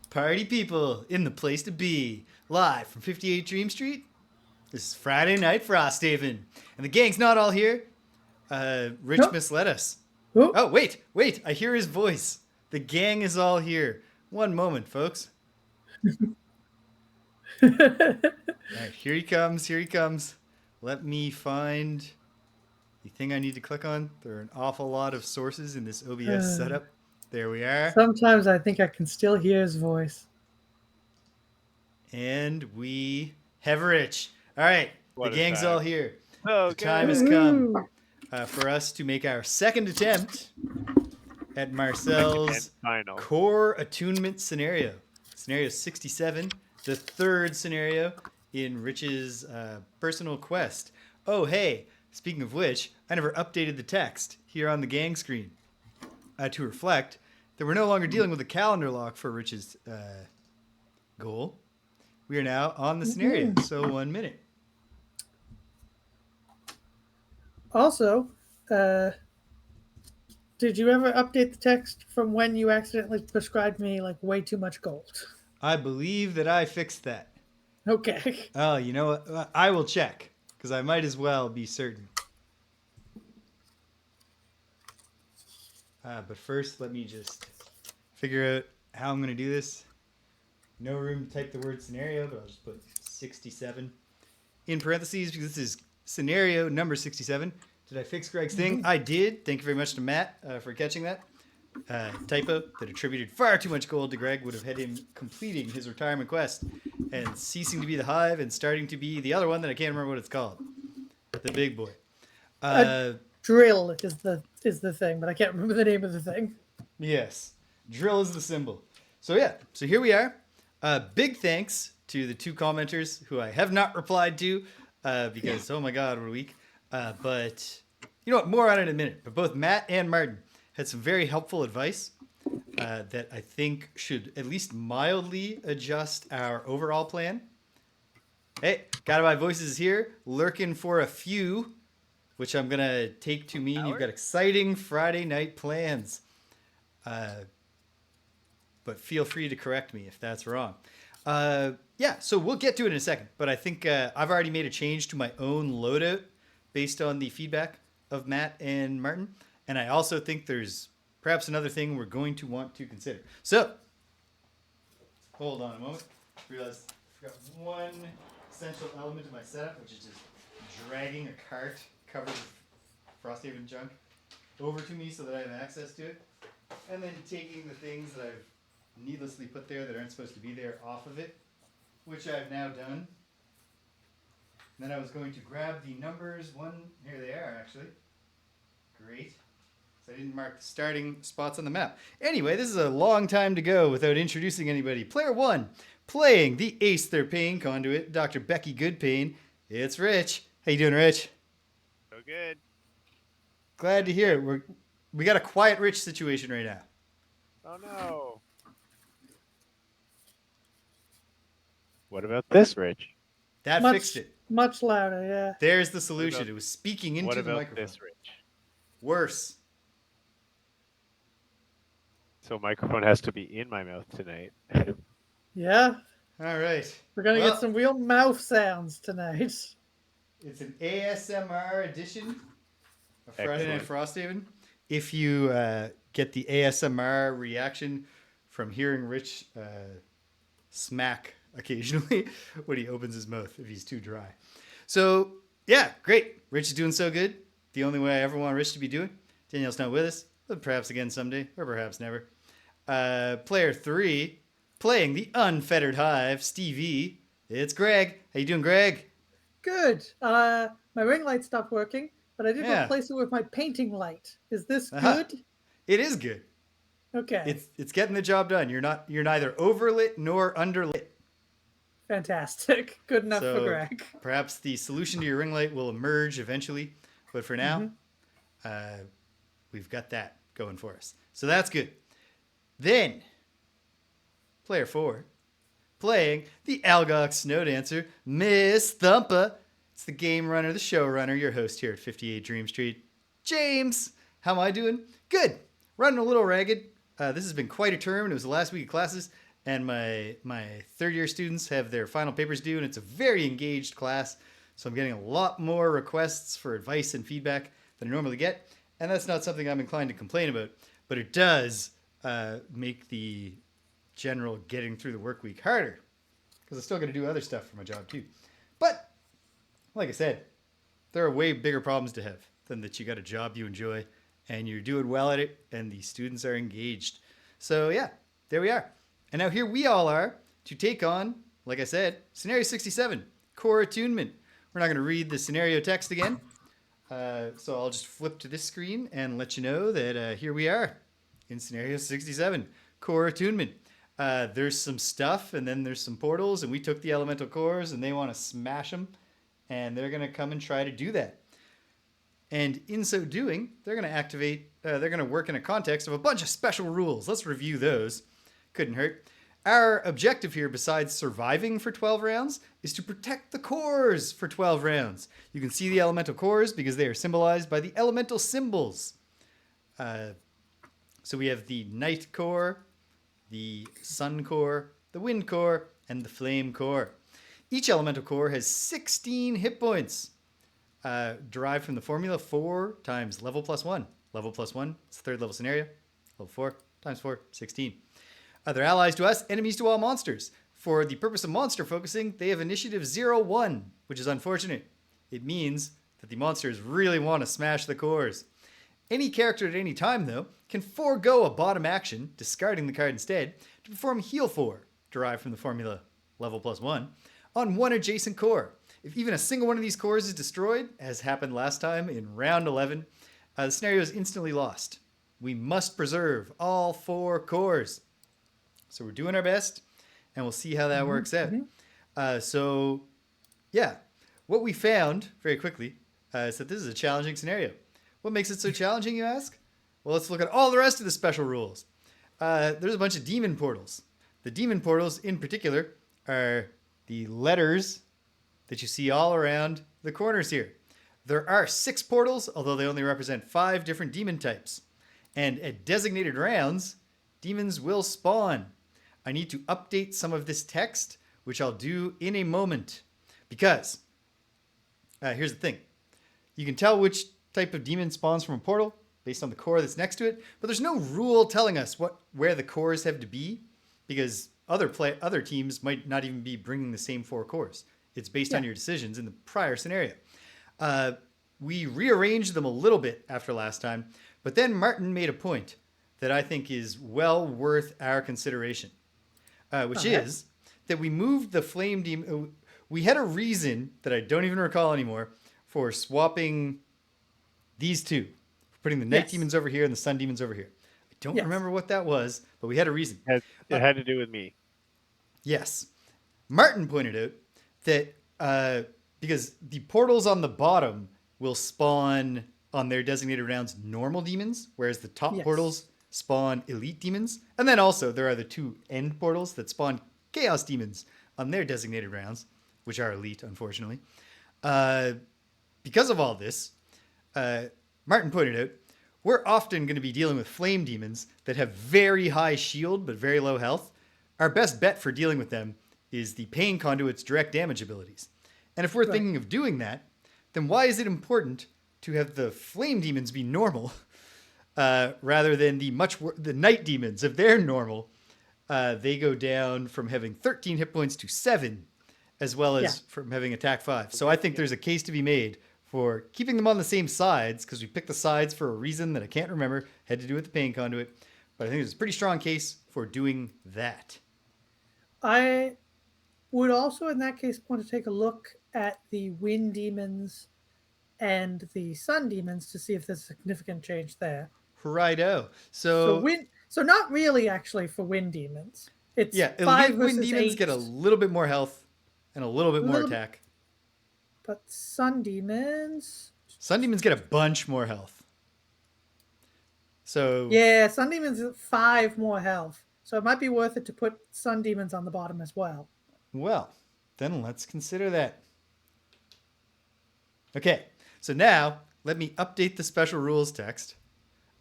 Party people in the place to be. Live from 58 Dream Street. This is Friday Night Frosthaven. And the gang's not all here. Rich Nope. misled us. Oh. Oh, wait. I hear his voice. The gang is all here. One moment, folks. All right, here he comes. Let me find the thing I need to click on. There are an awful lot of sources in this OBS setup. There we are. Sometimes I think I can still hear his voice. And we have Rich. All right, What the a gang's time. all here. Oh, The time good. has come for us to make our second attempt at Marcel's And final. core attunement scenario. Scenario 67, the third scenario in Rich's personal quest. Oh, hey, speaking of which, I never updated the text here on the gang screen to reflect that we're no longer dealing with a calendar lock for Rich's goal. We are now on the scenario, so 1 minute. Also, did you ever update the text from when you accidentally prescribed me like way too much gold? I believe that I fixed that. Okay. Oh, you know what? I will check, because I might as well be certain. But first, let me just figure out how I'm going to do this. No room to type the word scenario, but I'll just put 67 in parentheses because this is scenario number 67. Did I fix Greg's thing? I did. Thank you very much to Matt for catching that. Typo that attributed far too much gold to Greg would have had him completing his retirement quest and ceasing to be the Hive and starting to be the other one that I can't remember what it's called. The big boy. Drill is the thing, but I can't remember the name of the thing. Yes. Drill is the symbol. So yeah, so here we are. Big thanks to the two commenters who I have not replied to because, oh my God, what a week. But you know what? More on it in a minute. But both Matt and Martin had some very helpful advice that I think should at least mildly adjust our overall plan. Hey, Gotta Buy Voices is here, lurking for a few, which I'm going to take to mean you've got exciting Friday night plans. But feel free to correct me if that's wrong. Yeah, so we'll get to it in a second. But I think I've already made a change to my own loadout based on the feedback of Matt and Martin. And I also think there's perhaps another thing we're going to want to consider. So, hold on a moment. I realized I forgot one essential element of my setup, which is just dragging a cart covered with Frosthaven junk over to me so that I have access to it. And then taking the things that I've needlessly put there that aren't supposed to be there off of it, which I've now done. And then I was going to grab the numbers. Here they are, actually. Great. So I didn't mark the starting spots on the map. Anyway, this is a long time to go without introducing anybody. Player 1, playing the Ace They're Paying conduit, Dr. Becky Goodpain. It's Rich. How you doing, Rich? So good. Glad to hear it. We got a quiet Rich situation right now. Oh no. What about this, Rich? That Much- fixed it. Much louder, yeah. There's the solution. It was speaking What into the about microphone. this, Rich? Worse. So microphone has to be in my mouth tonight. Yeah. All right. We're gonna Well, get some real mouth sounds tonight. It's an ASMR edition of Friday Night Excellent. Frosthaven. If you get the ASMR reaction from hearing Rich smack occasionally when he opens his mouth if he's too dry. So, yeah, great. Rich is doing so good. The only way I ever want Rich to be doing. Danielle's not with us, but perhaps again someday, or perhaps never. Player 3, playing the Unfettered Hive, Stevie. It's Greg. How you doing, Greg? Good. My ring light stopped working, but I did Yeah. replace it with my painting light. Is this Uh-huh. good? It is good. Okay. It's getting the job done. You're neither overlit nor underlit. Fantastic. Good enough So for Greg. perhaps the solution to your ring light will emerge eventually, but for now, we've got that going for us. So that's good. Then, player 4, playing the Algox Snow Dancer, Miss Thumpa. It's the game runner, the show runner, your host here at 58 Dream Street, James. How am I doing? Good. Running a little ragged. This has been quite a term, and it was the last week of classes, and my third year students have their final papers due, and it's a very engaged class. So I'm getting a lot more requests for advice and feedback than I normally get, and that's not something I'm inclined to complain about. But it does make the general getting through the work week harder, because I'm still going to do other stuff for my job too. But like I said, there are way bigger problems to have than that you got a job you enjoy and you're doing well at it and the students are engaged. So yeah, there we are. And now here we all are to take on, like I said, Scenario 67, Core Attunement. We're not going to read the scenario text again. So I'll just flip to this screen and let you know that here we are in Scenario 67, Core Attunement. There's some stuff and then there's some portals, and we took the elemental cores and they want to smash them, and they're going to come and try to do that. And in so doing, they're going to activate, they're going to work in a context of a bunch of special rules. Let's review those. Couldn't hurt. Our objective here, besides surviving for 12 rounds, is to protect the cores for 12 rounds. You can see the elemental cores because they are symbolized by the elemental symbols. So we have the night core, the sun core, the wind core, and the flame core. Each elemental core has 16 hit points, derived from the formula 4 times level plus 1. Level plus 1, it's the third level scenario. Level 4 times 4, 16. They're allies to us, enemies to all monsters. For the purpose of monster focusing, they have initiative 0-1, which is unfortunate. It means that the monsters really want to smash the cores. Any character at any time, though, can forego a bottom action, discarding the card instead, to perform Heal 4, derived from the formula level plus 1, on one adjacent core. If even a single one of these cores is destroyed, as happened last time in round 11, the scenario is instantly lost. We must preserve all 4 cores. So we're doing our best, and we'll see how that works out. So, yeah, what we found very quickly is that this is a challenging scenario. What makes it so challenging, you ask? Well, let's look at all the rest of the special rules. There's a bunch of demon portals. The demon portals, in particular, are the letters that you see all around the corners here. There are 6 portals, although they only represent 5 different demon types. And at designated rounds, demons will spawn. I need to update some of this text, which I'll do in a moment. Because, here's the thing. You can tell which type of demon spawns from a portal based on the core that's next to it, but there's no rule telling us where the cores have to be, because other teams might not even be bringing the same 4 cores. It's based on your decisions in the prior scenario. We rearranged them a little bit after last time, but then Martin made a point that I think is well worth our consideration, which is that we moved the flame demon. We had a reason that I don't even recall anymore for swapping these two, putting the night demons over here and the sun demons over here. I don't remember what that was, but we had a reason. It had to do with me. Yes. Martin pointed out that because the portals on the bottom will spawn on their designated rounds normal demons, whereas the top portals spawn elite demons. And then also there are the 2 end portals that spawn chaos demons on their designated rounds, which are elite, unfortunately. Because of all this, Martin pointed out, we're often going to be dealing with flame demons that have very high shield but very low health. Our best bet for dealing with them is the Pain Conduit's direct damage abilities. And if we're thinking of doing that, then why is it important to have the flame demons be normal rather than the night demons? If they're normal, they go down from having 13 hit points to 7, as well as from having attack 5. So I think there's a case to be made for keeping them on the same sides, because we picked the sides for a reason that I can't remember, had to do with the Pain Conduit. But I think there's a pretty strong case for doing that. I would also, in that case, want to take a look at the wind demons and the sun demons to see if there's a significant change there. Righto. So not really actually for wind demons. It's elite wind demons get a little bit more health and a little bit more attack. But sun demons get a bunch more health. So yeah, sun demons 5 more health. So it might be worth it to put sun demons on the bottom as well. Well, then let's consider that. Okay, so now let me update the special rules text.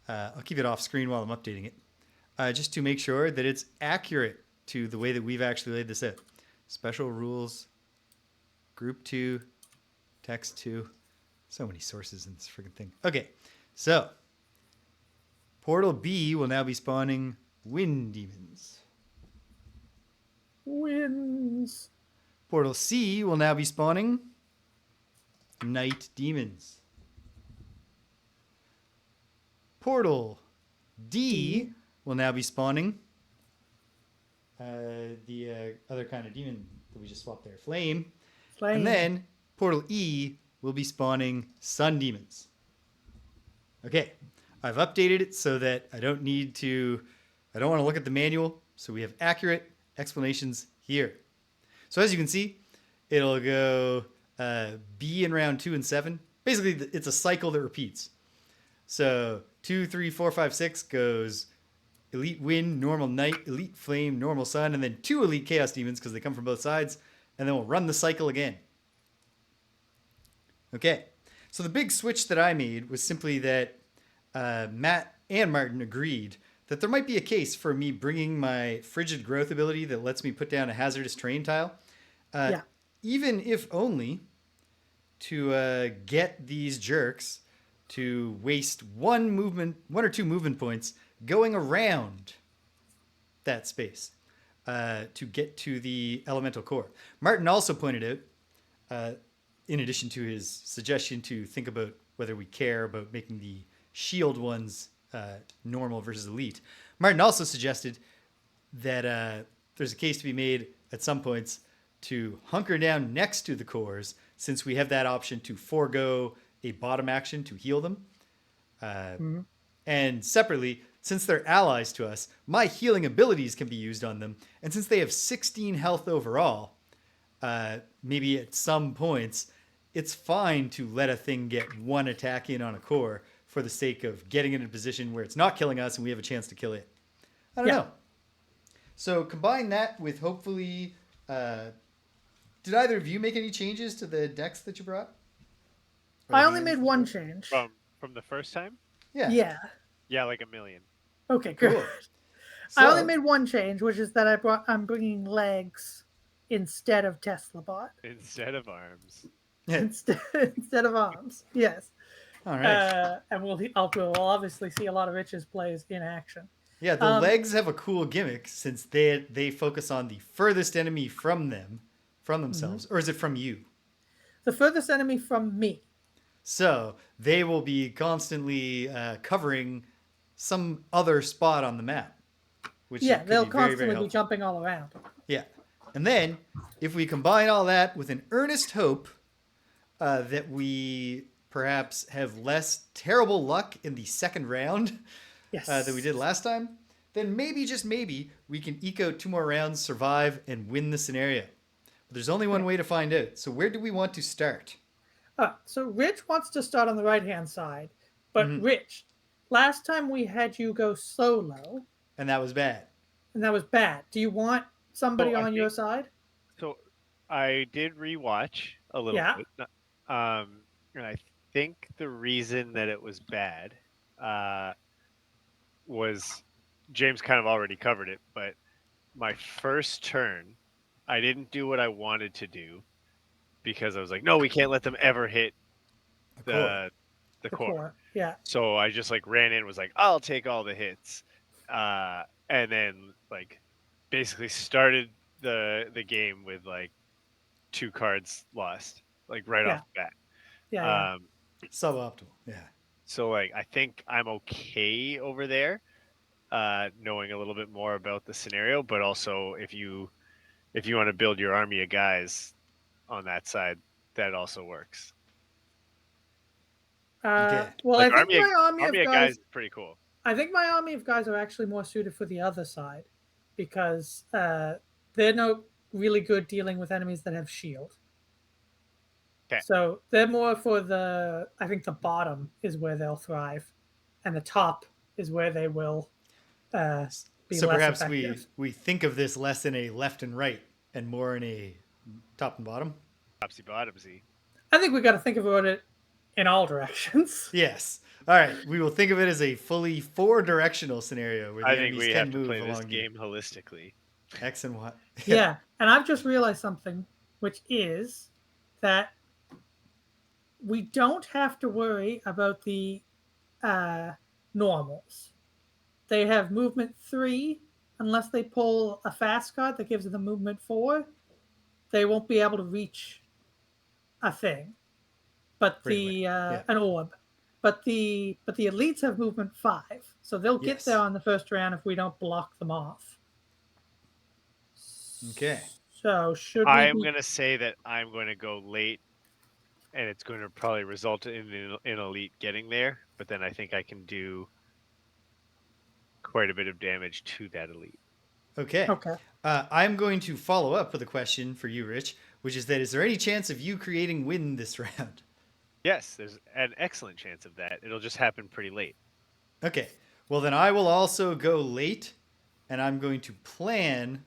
I'll keep it off screen while I'm updating it, just to make sure that it's accurate to the way that we've actually laid this out. Special rules, group 2, text 2. So many sources in this freaking thing. Okay, so portal B will now be spawning wind demons. Wins. Portal C will now be spawning night demons. Portal D will now be spawning the other kind of demon that we just swapped there, flame. And then portal E will be spawning sun demons. Okay, I've updated it so that I don't want to look at the manual, so we have accurate explanations here. So as you can see, it'll go B in round 2 and 7. Basically, it's a cycle that repeats. So 2, 3, 4, 5, 6 goes elite wind, normal night, elite flame, normal sun, and then 2 elite chaos demons because they come from both sides, and then we'll run the cycle again. Okay, so the big switch that I made was simply that Matt and Martin agreed that there might be a case for me bringing my frigid growth ability that lets me put down a hazardous terrain tile, even if only to get these jerks to waste one or two movement points going around that space to get to the elemental core. Martin also pointed out, in addition to his suggestion to think about whether we care about making the shield ones normal versus elite, Martin also suggested that there's a case to be made at some points to hunker down next to the cores, since we have that option to forego a bottom action to heal them. And separately, since they're allies to us, my healing abilities can be used on them. And since they have 16 health overall, maybe at some points, it's fine to let a thing get one attack in on a core for the sake of getting it in a position where it's not killing us and we have a chance to kill it. I don't know. So combine that with hopefully... did either of you make any changes to the decks that you brought? I only made one change. From the first time? Yeah. Yeah, like a million. Okay, good. Cool. I only made one change, which is that I'm bringing legs instead of Tesla bot. Instead of arms. Instead of arms. Yes. All right. And we'll obviously see a lot of Itch's plays in action. Yeah, the legs have a cool gimmick since they focus on the furthest enemy from themselves, or is it from you? The furthest enemy from me. So they will be constantly covering some other spot on the map. Which they'll be constantly very be jumping all around. Yeah. And then if we combine all that with an earnest hope that we perhaps have less terrible luck in the second round that we did last time, then maybe, just maybe, we can eke out 2 more rounds, survive, and win the scenario. But there's only one way to find out. So where do we want to start? So Rich wants to start on the right-hand side. But Rich, last time we had you go solo. And that was bad. Do you want somebody on your side? So I did rewatch a little bit. And I think the reason that it was bad was James kind of already covered it, but my first turn, I didn't do what I wanted to do because I was like, no, we can't let them ever hit the core. Yeah. So I just ran in, was like, I'll take all the hits. And then basically started the game with 2 cards lost, right off the bat. Yeah. Suboptimal. Yeah. So I think I'm okay over there, knowing a little bit more about the scenario, but also if you want to build your army of guys on that side, that also works. Well, I think my army of guys is pretty cool. I think my army of guys are actually more suited for the other side because they're not really good dealing with enemies that have shield. Okay. So they're more for I think the bottom is where they'll thrive, and the top is where they will be so less perhaps effective. we think of this less in a left and right and more in a top and bottom. Topsy bottomsy. I think we got to think about it in all directions. Yes. All right. We will think of it as a fully 4-directional scenario where the enemies can move along. I think we have to play this game holistically. X and Y. Yeah, and I've just realized something, which is that we don't have to worry about the normals. They have movement 3 unless they pull a fast card that gives them movement 4. They won't be able to reach a thing, but Right away. the Yeah. an orb. But the elites have movement 5, so they'll get there Yes. on the first round if we don't block them off. Okay. So should we I'm be? gonna say that I'm going to go late, and it's going to probably result in an elite getting there. But then I think I can do quite a bit of damage to that elite. Okay. Okay. I'm going to follow up with a question for you, Rich, which is that is there any chance of you creating win this round? Yes, there's an excellent chance of that. It'll just happen pretty late. Okay. Well, then I will also go late, and I'm going to plan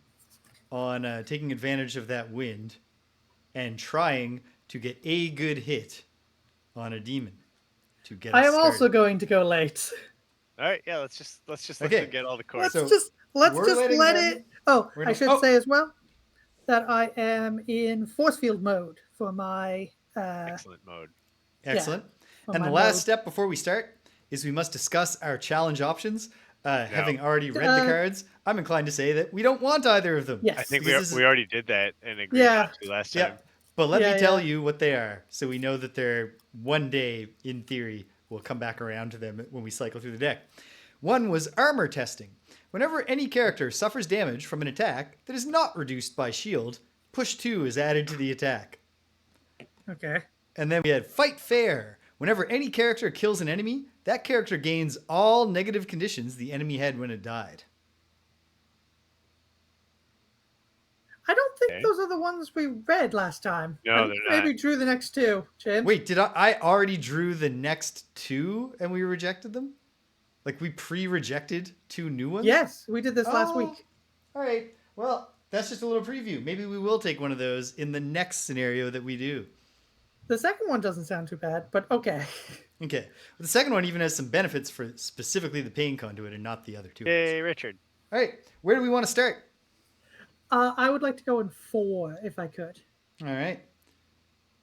on taking advantage of that wind and trying to get a good hit on a demon to get I us am started. also going to go late. All right, yeah, let's just let Okay. them get all the Let's cards. So just let letting them- it. Oh, we're I not- should oh. say as well that I am in force field mode for my Excellent mode. Excellent. for And my the last mode. step before we start is we must discuss our challenge options. Having already read the cards, I'm inclined to say that we don't want either of them. Yes. I think Because this we is- already did that and agreed Yeah. not to last Yeah. time. But let Yeah, me tell yeah. you what they are, so we know that they're one day, in theory, we'll come back around to them when we cycle through the deck. One was armor testing. Whenever any character suffers damage from an attack that is not reduced by shield, push 2 is added to the attack. Okay. And then we had fight fair. Whenever any character kills an enemy, that character gains all negative conditions the enemy had when it died. I don't think Okay. those are the ones we read last time. No, I think they're maybe not. drew the next two, James. Wait, did I already drew the next 2 and we rejected them? Like we pre-rejected 2 new ones? Yes, we did this last Oh, week. All right. Well, that's just a little preview. Maybe we will take one of those in the next scenario that we do. The second one doesn't sound too bad, but okay. Okay. The second one even has some benefits for specifically the pain conduit and not the other 2 ones. Hey, Richard. All right. Where do we want to start? I would like to go in 4 if I could. All right.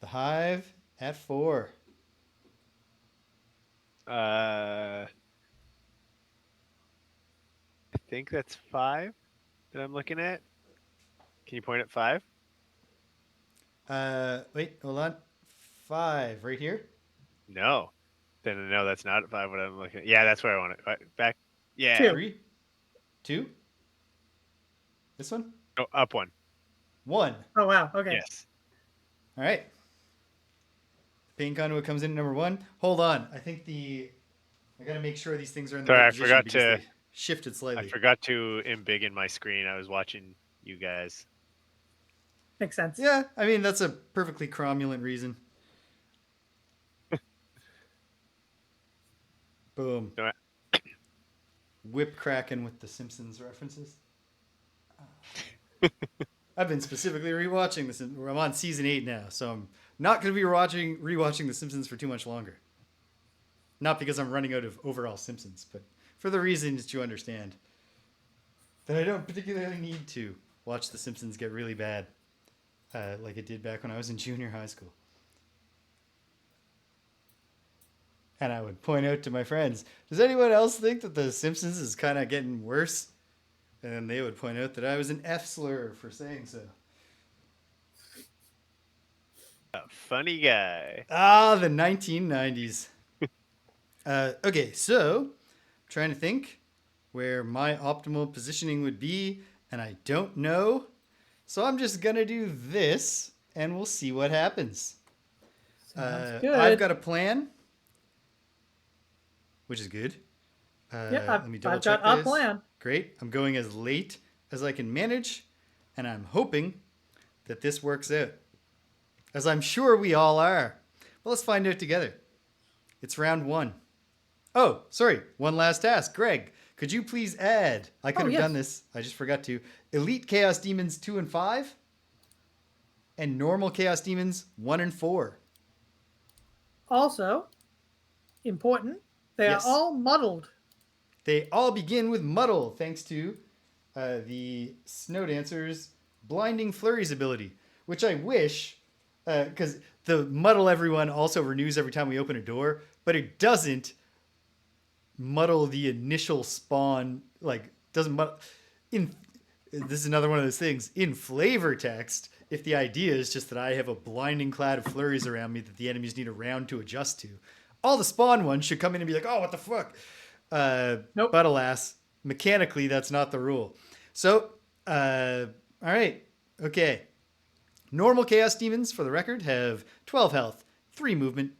The Hive at 4. I think that's 5 that I'm looking at. Can you point at 5? Wait, hold on. 5 right here. No. Then no, that's not 5 what I'm looking at. Yeah, that's where I want it. Right, back. Yeah. 2. 3. 2. This one. Oh, up 1. 1. Oh wow. Okay. Yes. All right. The pain conduit comes in at number 1. Hold on. I think I got to make sure these things are in the Sorry, right I position forgot because to- they shifted slightly. I forgot to embiggen my screen. I was watching you guys. Makes sense. Yeah, I mean that's a perfectly cromulent reason. Boom. No, Whip cracking with the Simpsons references. I've been specifically rewatching this. I'm on season 8 now, so I'm not going to be rewatching the Simpsons for too much longer. Not because I'm running out of overall Simpsons, but for the reasons you understand that I don't particularly need to watch the Simpsons get really bad, like it did back when I was in junior high school. And I would point out to my friends, does anyone else think that The Simpsons is kind of getting worse? And then they would point out that I was an F slur for saying so. A funny guy. Ah, the 1990s. Okay, so I'm trying to think where my optimal positioning would be, and I don't know. So I'm just going to do this, and we'll see what happens. Sounds good. I've got a plan, which is good. Yeah, let me I've got a plan. Great. I'm going as late as I can manage, and I'm hoping that this works out, as I'm sure we all are. Well, let's find out together. It's round 1. Oh, sorry. One last task. Greg, could you please add, I could have yes. done this, I just forgot to, Elite Chaos Demons 2 and 5, and Normal Chaos Demons 1 and 4. Also, important, they Yes. are all muddled. They all begin with Muddle, thanks to the Snow Dancer's Blinding Flurries ability, which I wish, because the Muddle Everyone also renews every time we open a door, but it doesn't muddle the initial spawn, like, doesn't muddle. This is another one of those things. In flavor text, if the idea is just that I have a blinding cloud of flurries around me that the enemies need a round to adjust to, all the spawn ones should come in and be like, oh, what the fuck? Nope. But alas, mechanically, that's not the rule. So, all right. Okay. Normal Chaos Demons, for the record, have 12 health, 3 movement,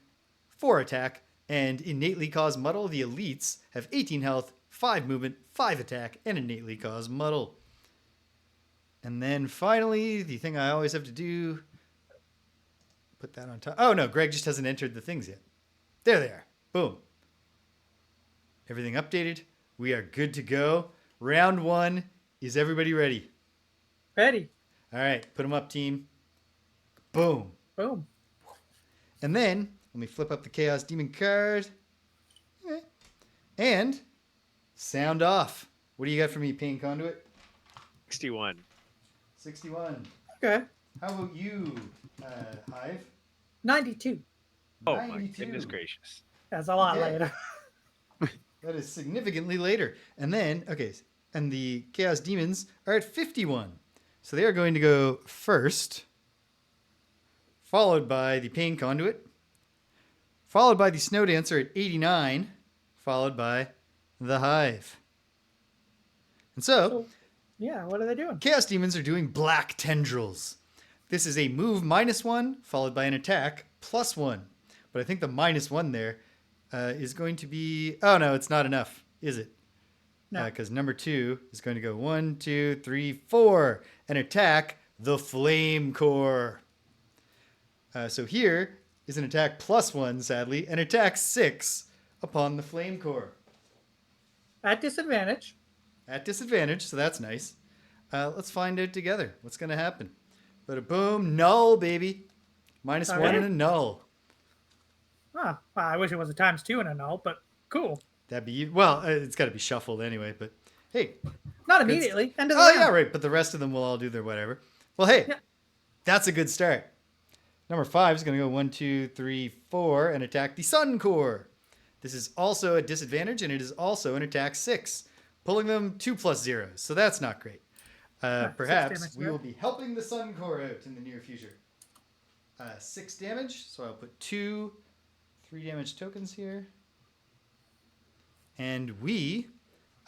4 attack, and innately cause muddle. The elites have 18 health, 5 movement, 5 attack, and innately cause muddle. And then finally, the thing I always have to do, put that on top. Oh no, Greg just hasn't entered the things yet. There they are. Boom. Everything updated. We are good to go. Round 1. Is everybody ready? Ready. All right, put them up, team. Boom. Boom. And then, let me flip up the Chaos Demon card. Okay. And, sound off. What do you got for me, Pain Conduit? 61. 61. Okay. How about you, Hive? 92. Oh my 92. goodness gracious. That's a lot Okay. later. That is significantly later. And then, okay, and the Chaos Demons are at 51. So they are going to go first, followed by the Pain Conduit, followed by the Snow Dancer at 89, followed by the Hive. And so Yeah, what are they doing? Chaos Demons are doing Black Tendrils. This is a move -1, followed by an attack +1. But I think the -1 there is going to be... Oh, no, it's not enough, is it? No. Because number 2 is going to go 1, 2, 3, 4, and attack the Flame Core. So here is an attack +1, sadly, and attack 6 upon the Flame Core. At disadvantage. At disadvantage, so that's nice. Let's find out together what's going to happen. But boom, null, baby. -1 Alright. and a null. Well, I wish it was a ×2 and a null, but cool. That'd be... Well, it's got to be shuffled anyway, but hey. Not immediately. End of the Oh, round. yeah, right. But the rest of them will all do their whatever. Well, hey, Yeah. that's a good start. Number 5 is going to go 1, 2, 3, 4 and attack the Sun Core. This is also a disadvantage, and it is also an attack 6, pulling them 2 + 0. So that's not great. 6 Perhaps damage we there. will be helping the Sun Core out in the near future. 6 damage, so I'll put 2 3 damage tokens here. And we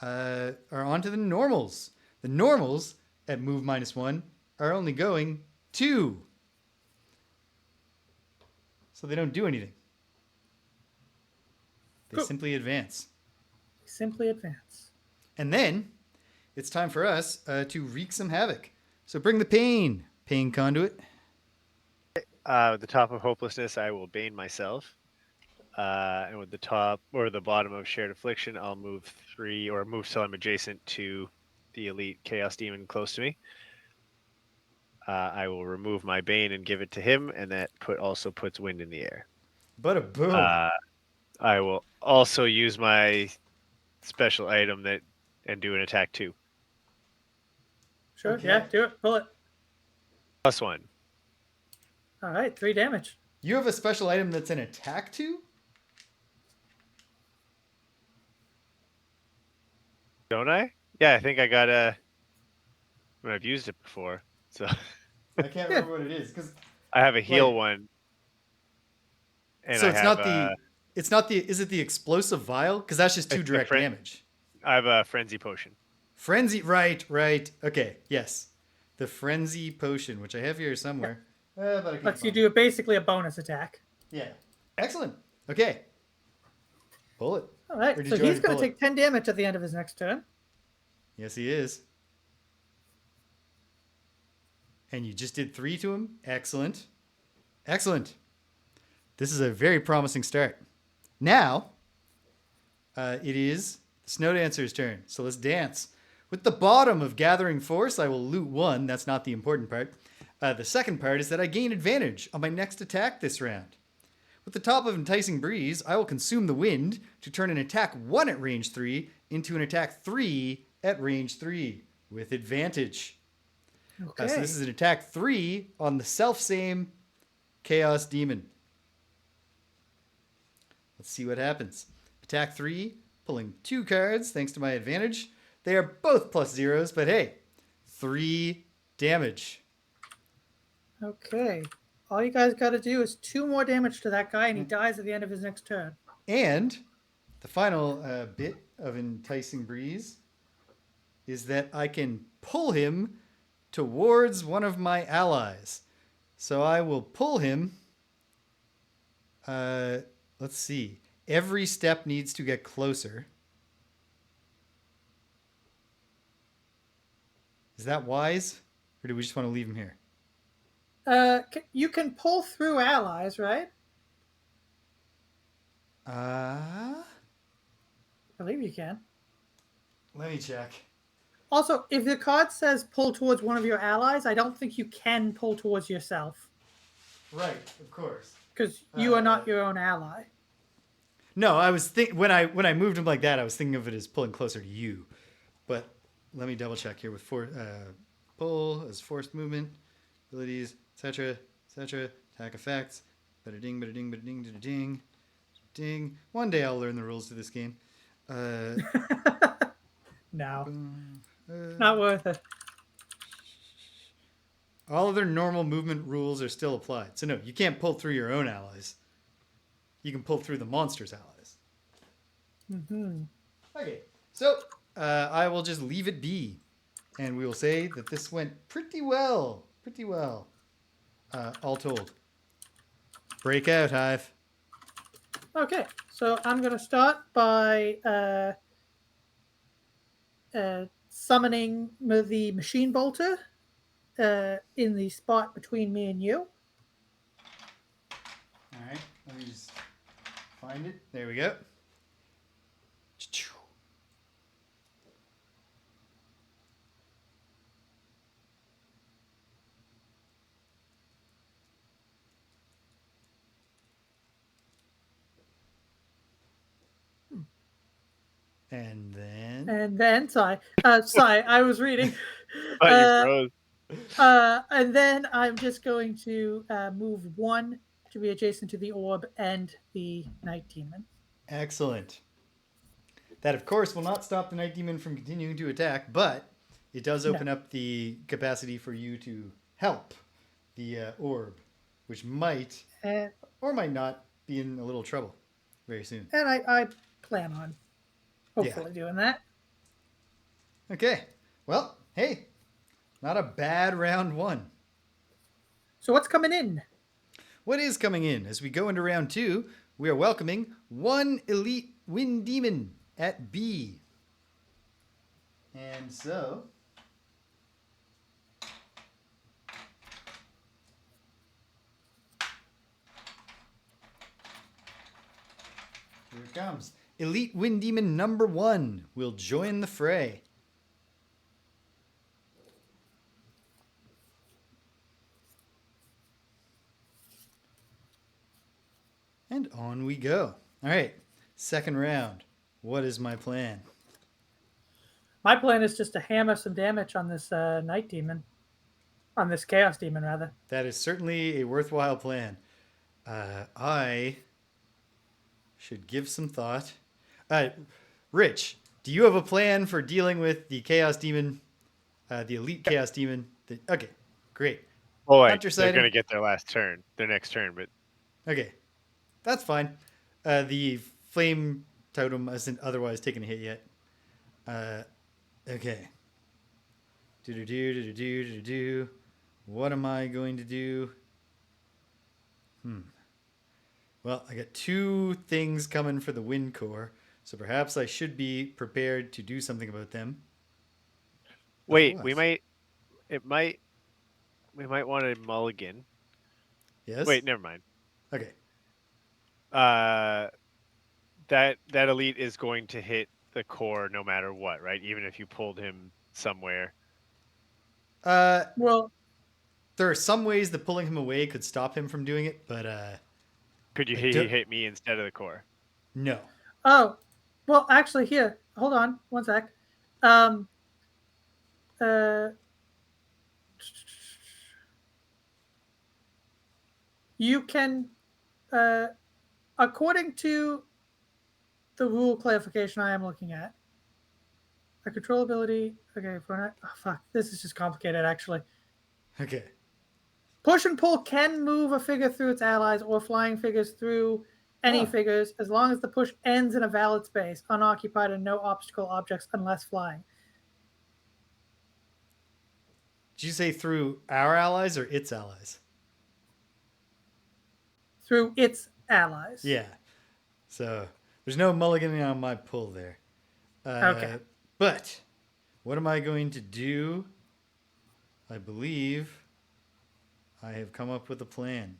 are on to the normals. The normals at move -1 are only going 2. So they don't do anything. They Cool. simply advance. Simply advance. And then it's time for us to wreak some havoc. So bring the pain, Pain Conduit. At the top of hopelessness, I will bane myself. And with the top or the bottom of shared affliction, I'll move 3 or move till I'm adjacent to the elite chaos demon close to me. I will remove my bane and give it to him, and that also puts wind in the air. Bada boom. I will also use my special item and do an attack 2. Sure. Okay. Yeah, do it. Pull it. +1. All right, 3 damage. You have a special item that's an attack 2? Don't I? Yeah, I think I got I've used it before, so I can't remember what it is because I have a heal Like- one. And so I it's have, not the is it the explosive vial? Because that's just 2 It's the direct fren- damage. I have a frenzy potion. Frenzy, right. Okay, yes. The frenzy potion, which I have here somewhere. But I can't Lets you find do basically a bonus attack. it. Yeah. Excellent. Okay. Bullet. All right, Or did so you he's already going pull to it? take 10 damage at the end of his next turn. Yes, he is. And you just did 3 to him. Excellent. Excellent. This is a very promising start. Now, it is Snow Dancer's turn. So let's dance. With the bottom of Gathering Force, I will loot 1. That's not the important part. The second part is that I gain advantage on my next attack this round. With the top of Enticing Breeze, I will consume the wind to turn an attack 1 at range 3 into an attack 3 at range 3. with advantage. Okay. So this is an attack 3 on the self-same Chaos Demon. Let's see what happens. Attack 3, pulling 2 cards thanks to my advantage. They are both +0s, but hey, 3 damage. Okay. All you guys got to do is 2 more damage to that guy, and he dies at the end of his next turn. And the final bit of Enticing Breeze is that I can pull him towards one of my allies. So I will pull him. Let's see. Every step needs to get closer. Is that wise? Or do we just want to leave him here? You can pull through allies, right? I believe you can. Let me check. Also, if the card says pull towards one of your allies, I don't think you can pull towards yourself. Right, of course. Because you are not your own ally. No, I was when I moved him like that, I was thinking of it as pulling closer to you. But let me double check here with pull as forced movement, abilities, etc., etc., attack effects. Bada ding, bada ding, bada ding, bada ding, ding. One day I'll learn the rules to this game. No, not worth it. All other normal movement rules are still applied. So no, you can't pull through your own allies. You can pull through the monster's allies. Mm-hmm. Okay, so I will just leave it be. And we will say that this went pretty well. Pretty well. All told. Break out, Hive. Okay, so I'm going to start by summoning the machine bolter in the spot between me and you. All right, let me just find it. There we go. And then... sorry, I was reading. Oh, you froze. And then I'm just going to move 1 to be adjacent to the orb and the Night Demon. Excellent. That, of course, will not stop the Night Demon from continuing to attack, but it does open up the capacity for you to help the orb, which might or might not be in a little trouble very soon. And I plan on hopefully doing that. Okay. Well, hey, not a bad round 1. So what's coming in? What is coming in? As we go into round 2, we are welcoming 1 elite wind demon at B. And so... here it comes. Elite Wind Demon number 1 will join the fray. And on we go. All right, second round. What is my plan? My plan is just to hammer some damage on this Night Demon. On this Chaos Demon, rather. That is certainly a worthwhile plan. I should give some thought. Rich, do you have a plan for dealing with the Chaos Demon, the Elite Chaos Demon? Okay, great. Oh, wait, they're going to get their next turn, but... Okay, that's fine. The Flame Totem hasn't otherwise taken a hit yet. Okay. Do. What am I going to do? Well, I got 2 things coming for the Wind Core, so perhaps I should be prepared to do something about them. Wait, we might want a mulligan. Yes? Wait, never mind. Okay. That elite is going to hit the core no matter what, right? Even if you pulled him somewhere. Well, there are some ways that pulling him away could stop him from doing it, but could you hit me instead of the core? No. Oh, well, actually, here, hold on, one sec. you can, according to the rule clarification I am looking at, a control ability. Okay, fuck. This is just complicated, actually. Okay. Push and pull can move a figure through its allies or flying figures through any figures as long as the push ends in a valid space, unoccupied, and no obstacle objects unless flying. Did you say through our allies or its allies? Through its allies. Yeah. So there's no mulliganing on my pull there. Okay. But what am I going to do? I believe I have come up with a plan.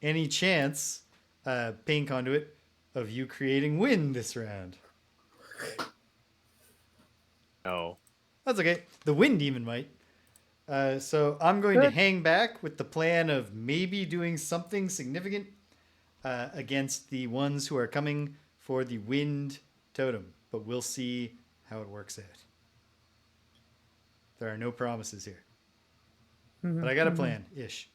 Any chance, Pain Conduit, of you creating wind this round? No. That's okay. The Wind Demon might. So I'm going to hang back with the plan of maybe doing something significant against the ones who are coming for the Wind Totem. But we'll see how it works out. There are no promises here. But I got a plan-ish.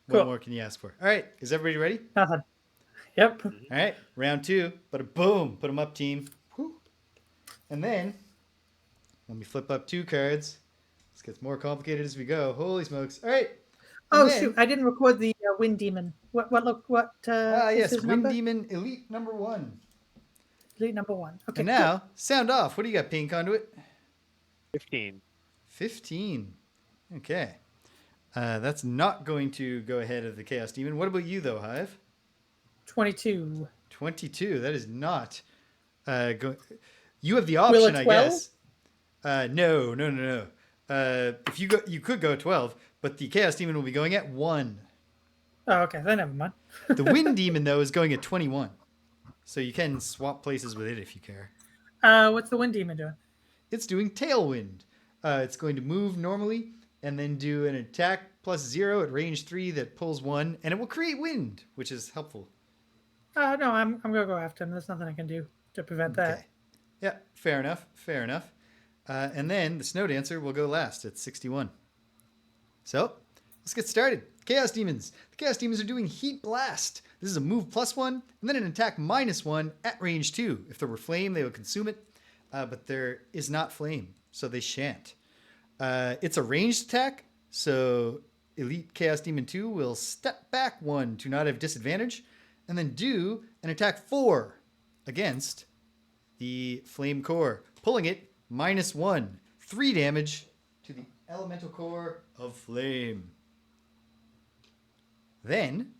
What more can you ask for? All right. Is everybody ready? Nothing. Yep. All right. Round 2. But boom. Put them up, team. Whew. And then, let me flip up 2 cards. This gets more complicated as we go. Holy smokes. All right. And shoot. I didn't record the Wind Demon. What yes. is his Wind number? Demon Elite number 1. Elite number 1. Okay. And now, sound off. What do you got, Pain Conduit? 15. 15. Okay. That's not going to go ahead of the Chaos Demon. What about you, though, Hive? 22. 22. That is not going. You have the option, I guess. No. If you go, you could go 12, but the Chaos Demon will be going at 1. Oh, okay. Then never mind. The Wind Demon, though, is going at 21. So you can swap places with it if you care. What's the Wind Demon doing? It's doing Tailwind. It's going to move normally and then do an attack +0 at range 3 that pulls 1, and it will create wind, which is helpful. No, I'm gonna go after him. There's nothing I can do to prevent that. Yeah, fair enough. And then the Snow Dancer will go last at 61. So let's get started. Chaos Demons. The Chaos Demons are doing Heat Blast. This is a move +1 and then an attack -1 at range 2. If there were flame, they would consume it, but there is not flame, so they shan't. It's a ranged attack, so Elite Chaos Demon 2 will step back 1 to not have disadvantage, and then do an attack 4 against the Flame Core, pulling it -1, 3 damage to the Elemental Core of Flame. Then,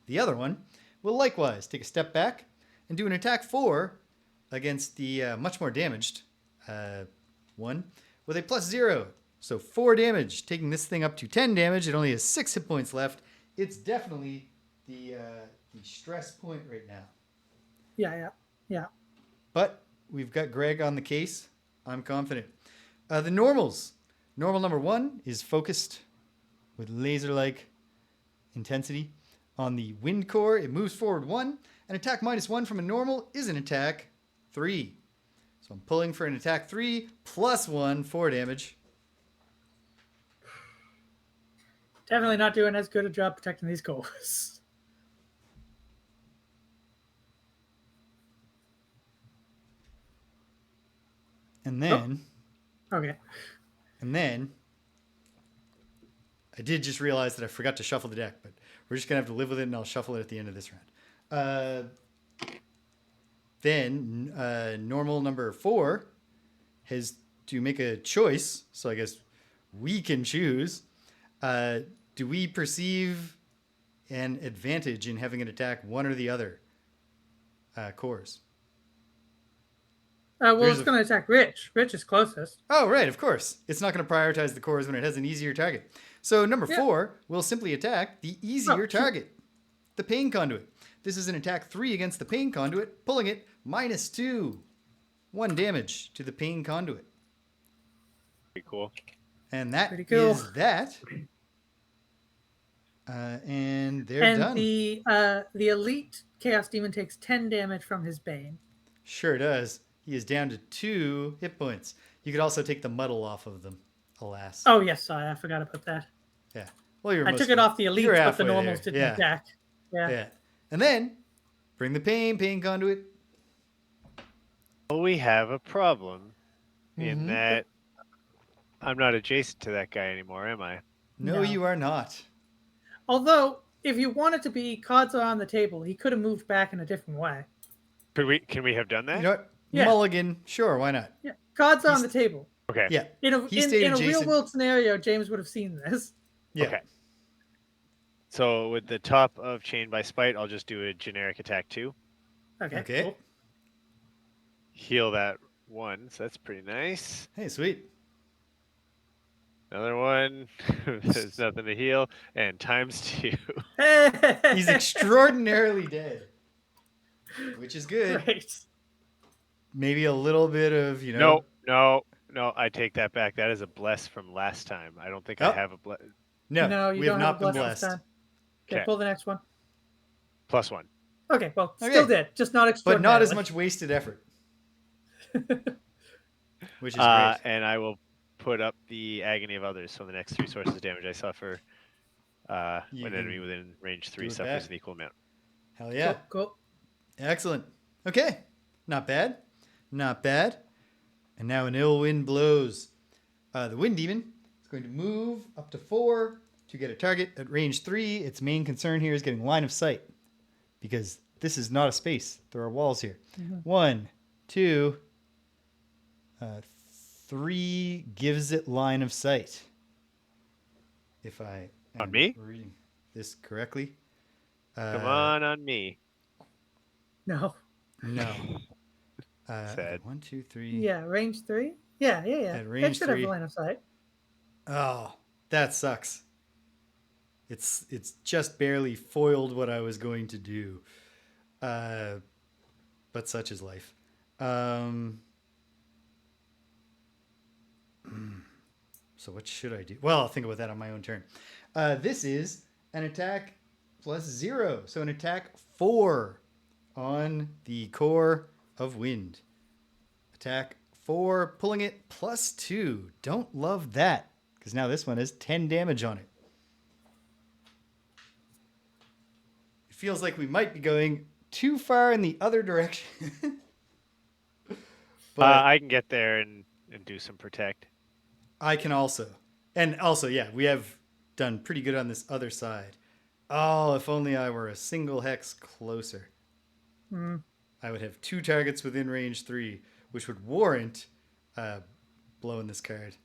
the other one will likewise take a step back and do an attack 4 against the much more damaged one with a +0. So 4 damage, taking this thing up to 10 damage. It only has 6 hit points left. It's definitely the stress point right now. Yeah. But we've got Greg on the case. I'm confident. The normals. Normal number 1 is focused with laser-like intensity on the Wind Core. It moves forward 1. An attack -1 from a normal is an attack 3. So I'm pulling for an attack 3 +1, 4 damage. Definitely not doing as good a job protecting these cores. And then... Okay. And then... I did just realize that I forgot to shuffle the deck, but we're just going to have to live with it, and I'll shuffle it at the end of this round. Then, normal number 4 has to make a choice, so I guess we can choose. Do we perceive an advantage in having it attack one or the other cores? It's going to attack Rich. Rich is closest. Oh, right, of course. It's not going to prioritize the cores when it has an easier target. So number 4 will simply attack the easier target, the Pain Conduit. This is an attack 3 against the Pain Conduit, pulling it -2. 1 damage to the Pain Conduit. Pretty cool. And that is that. And they're done. And the Elite Chaos Demon takes 10 damage from his Bane. Sure does. He is down to 2 hit points. You could also take the muddle off of them. Alas. Oh yes, I forgot about that. Yeah. Well, I took it off the elites, but the normals didn't Yeah. attack. Yeah. Yeah. And then bring the pain conduit. Well, we have a problem in Mhm. that I'm not adjacent to that guy anymore, am I? No, No. you are not. Although, if you wanted to be cards are on the table, he could have moved back in a different way. Can we have done that? You know what? Yeah. Mulligan. Sure, why not? Yeah, cards are on the He's- table. Okay. Yeah. In He stayed a real adjacent. world scenario, James would have seen this. Yeah. Okay. So with the top of Chain by Spite, I'll just do a generic attack 2. Okay. Cool. Heal that 1, so that's pretty nice. Hey, sweet. Another one. There's nothing to heal. And times 2. He's extraordinarily dead, which is good. Great. Maybe a little bit of, you know. No, I take that back. That is a bless from last time. I don't think Oh. I have a bless. No, you we don't have have not been a bless this blessed. time. Okay, Okay. pull the next one. +1. Okay, well, Okay. still dead, just not But extraordinary. not as much wasted effort. Which is great. And I will put up the Agony of Others, so the next 3 sources of damage I suffer You when can enemy within range 3 do it suffers back. an equal amount. Hell yeah. Cool. Excellent. Okay. Not bad. Not bad. And now an ill wind blows. The Wind Demon is going to move up to 4 to get a target at range 3. Its main concern here is getting line of sight, because this is not a space. There are walls here. 1, 2, 3 gives it line of sight. If I am On me? reading this correctly. Come on me. No. No. Okay, Sad. 1, 2, 3. Yeah, range 3? Yeah. At It range should 3. have line of sight. Oh, that sucks. It's just barely foiled what I was going to do. But such is life. So what should I do? Well, I'll think about that on my own turn. This is an attack +0. So an attack 4 on the core of wind. Attack 4, pulling it +2. Don't love that, because now this one has 10 damage on it. It feels like we might be going too far in the other direction. But I can get there and do some protect. I can also. And also, yeah, we have done pretty good on this other side. Oh, if only I were a single hex closer. I would have 2 targets within range 3, which would warrant blowing this card.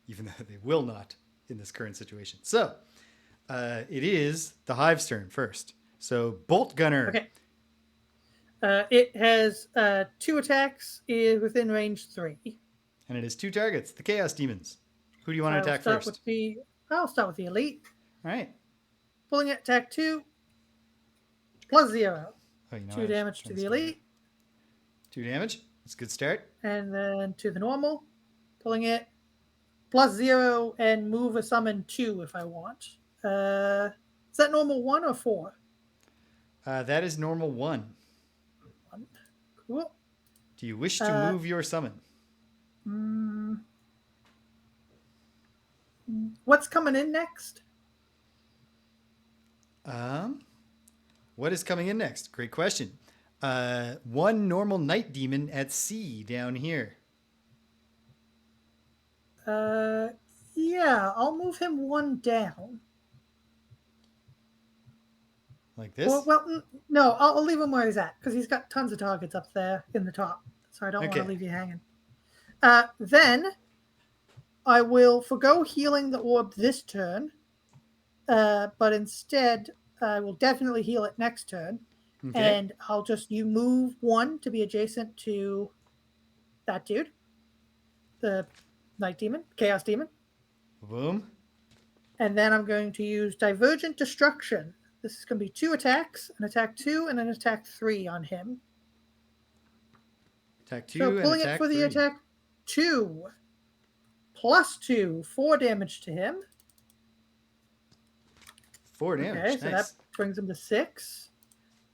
Even though they will not in this current situation. So, it is the Hive's turn first. So, Bolt Gunner. Okay. It has 2 attacks within range 3. And it has 2 targets, the Chaos Demons. Who do you want to attack first? I'll start with the elite. All right. Pulling it, attack 2, +0. Oh, you know, 2 damage to the elite. 2 damage. That's a good start. And then to the normal. Pulling it, +0, and move a summon 2 if I want. Is that normal 1 or 4? That is normal 1. 1. Cool. Do you wish to move your summon? What's coming in next? What is coming in next? Great question. 1 normal night demon at C down here. Yeah, I'll move him 1 down. Like this? No, I'll leave him where he's at, because he's got tons of targets up there in the top, so I don't want Okay. to leave you hanging. Then I will forgo healing the orb this turn, but instead I will definitely heal it next turn. Okay. And I'll just move 1 to be adjacent to that dude, the Night Demon, Chaos Demon. Boom. And then I'm going to use Divergent Destruction. This is going to be 2 attacks, an attack 2 and an attack 3 on him. Attack 2 So and pulling attack it for 3. the attack 2, +2, 4 damage to him. 4 damage. Okay, so Nice. that brings him to 6.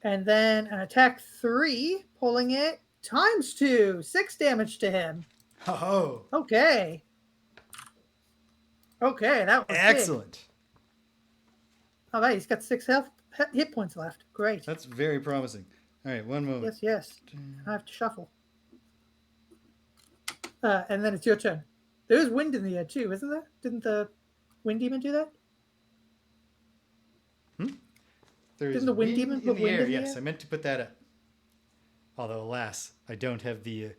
And then an attack 3, pulling it times 2, 6 damage to him. Oh, Okay. Okay, that was big. excellent. All right, he's got 6 hit points left. Great. That's very promising. All right, one moment. Yes. I have to shuffle. And then it's your turn. There's wind in the air too, isn't there? Didn't the wind demon do that? There is Didn't the wind wind demon in put the wind air. in the Yes, air? I meant to put that up. Although, alas, I don't have the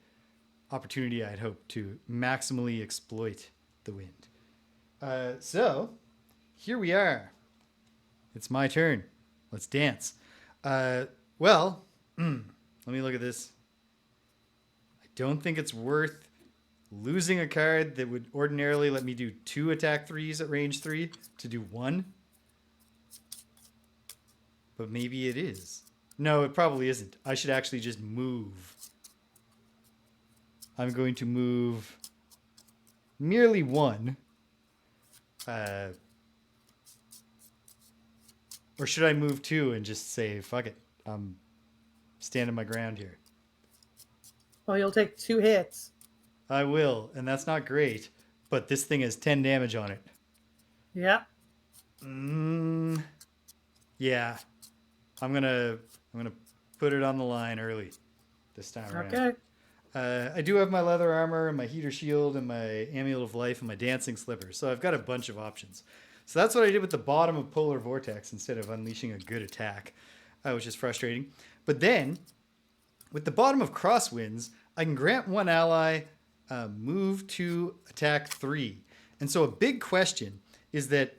opportunity I'd hoped to maximally exploit the wind. So, here we are. It's my turn. Let's dance. Well, let me look at this. I don't think it's worth losing a card that would ordinarily let me do 2 attack 3s at range 3 to do 1. But maybe it is. No, it probably isn't. I should actually just move. I'm going to move merely 1. Or should I move 2 and just say, fuck it, I'm standing my ground here? Well, you'll take 2 hits. I will, and that's not great, but this thing has 10 damage on it. Yeah. Yeah. I'm gonna put it on the line early this time around. Okay. I do have my leather armor and my heater shield and my amulet of life and my dancing slippers, so I've got a bunch of options. So that's what I did with the bottom of Polar Vortex instead of unleashing a good attack, which is frustrating. But then, with the bottom of Crosswinds, I can grant one ally move to attack 3. And so a big question is that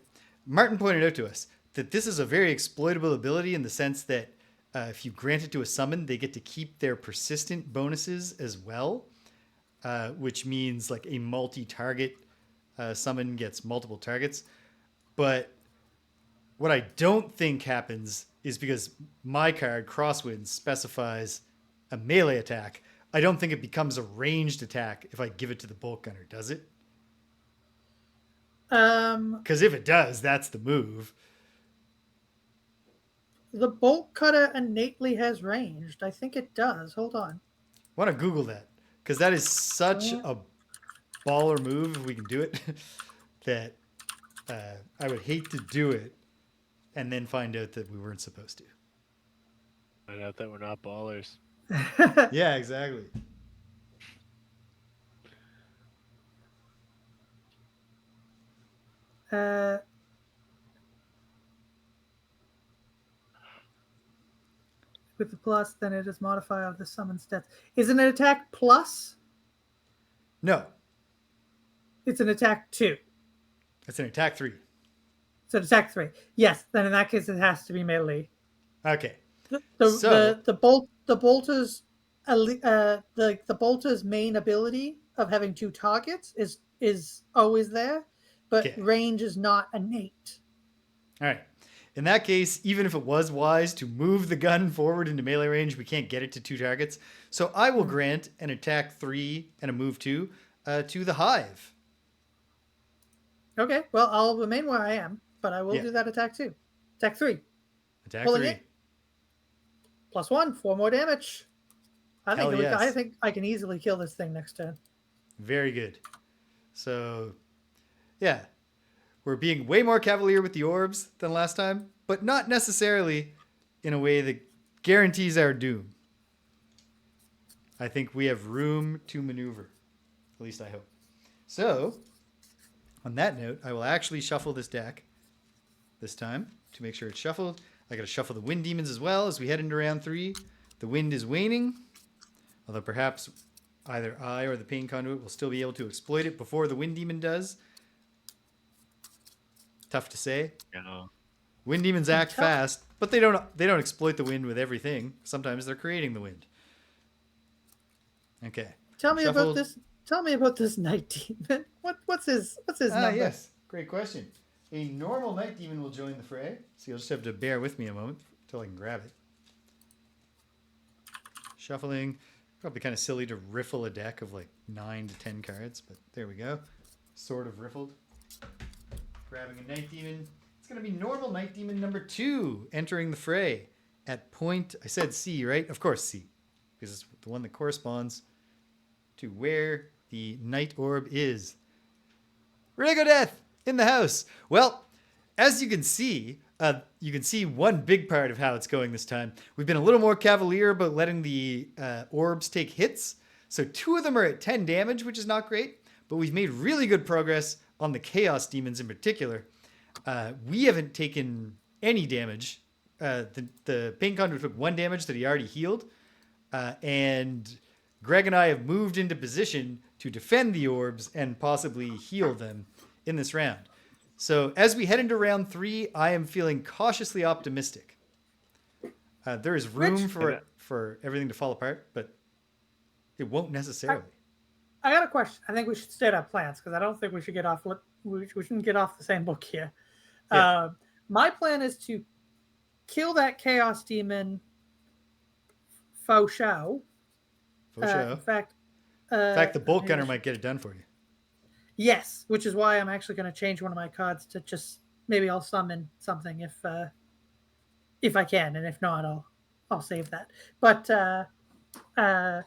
Martin pointed out to us that this is a very exploitable ability in the sense that if you grant it to a summon, they get to keep their persistent bonuses as well, which means like a multi-target summon gets multiple targets. But what I don't think happens is because my card, Crosswinds, specifies a melee attack. I don't think it becomes a ranged attack if I give it to the bolt gunner, does it? Because if it does, that's the move. The bolt cutter innately has ranged. I think it does. Hold on. I want to Google that because that is such a baller move if we can do it that I would hate to do it and then find out that we weren't supposed to. Find out that we're not ballers. Yeah, exactly. With the plus, then it is modifier of the summon stats. Is it an attack plus? No, It's an attack 2. it's an attack 3. So it's attack 3. Yes, then in that case it has to be melee. Okay. The bolter's main ability of having 2 targets is always there, but Okay. range is not innate. All right. In that case, even if it was wise to move the gun forward into melee range, we can't get it to 2 targets. So I will grant an attack 3 and a move 2 to the Hive. Okay, well I'll remain where I am, but I will do that attack 2. Attack 3. Attack Pulling 3. it. +1, 4 more damage. I Hell yes. I think I can easily kill this thing next turn. Very good. So, yeah. We're being way more cavalier with the orbs than last time, but not necessarily in a way that guarantees our doom. I think we have room to maneuver. At least I hope. So, on that note, I will actually shuffle this deck this time to make sure it's shuffled. I got to shuffle the wind demons as well as we head into round 3. The wind is waning, although perhaps either I or the pain conduit will still be able to exploit it before the wind demon does. Tough to say. Yeah. Wind demons act fast, but they don't exploit the wind with everything. Sometimes they're creating the wind. Okay. Tell me Shuffled. about this. Tell me about this night demon. What's his number? Yes. Great question. A normal night demon will join the fray, so you'll just have to bear with me a moment until I can grab it. Shuffling. Probably kind of silly to riffle a deck of like 9 to 10 cards, but there we go. Sort of riffled. Grabbing a night demon. It's going to be normal night demon number 2 entering the fray. at point. I said C, right? Of course C, because it's the one that corresponds to where the night orb is. Rigodeth in the house. Well, as you can see one big part of how it's going this time. We've been a little more cavalier about letting the orbs take hits. So 2 of them are at 10 damage, which is not great, but we've made really good progress on the Chaos Demons in particular. We haven't taken any damage. The Pain Conduit took 1 damage that he already healed. And Greg and I have moved into position to defend the orbs and possibly heal them in this round. So as we head into round 3, I am feeling cautiously optimistic. There is room for everything to fall apart, but it won't necessarily. I got a question. I think we should state our plans because I don't think we should get off. We shouldn't get off the same book here. Yeah. My plan is to kill that Chaos Demon. Faux show. For sure. In fact, the bolt gunner might get it done for you. Yes, which is why I'm actually going to change one of my cards to just maybe I'll summon something if I can, and if not, I'll save that. But I'm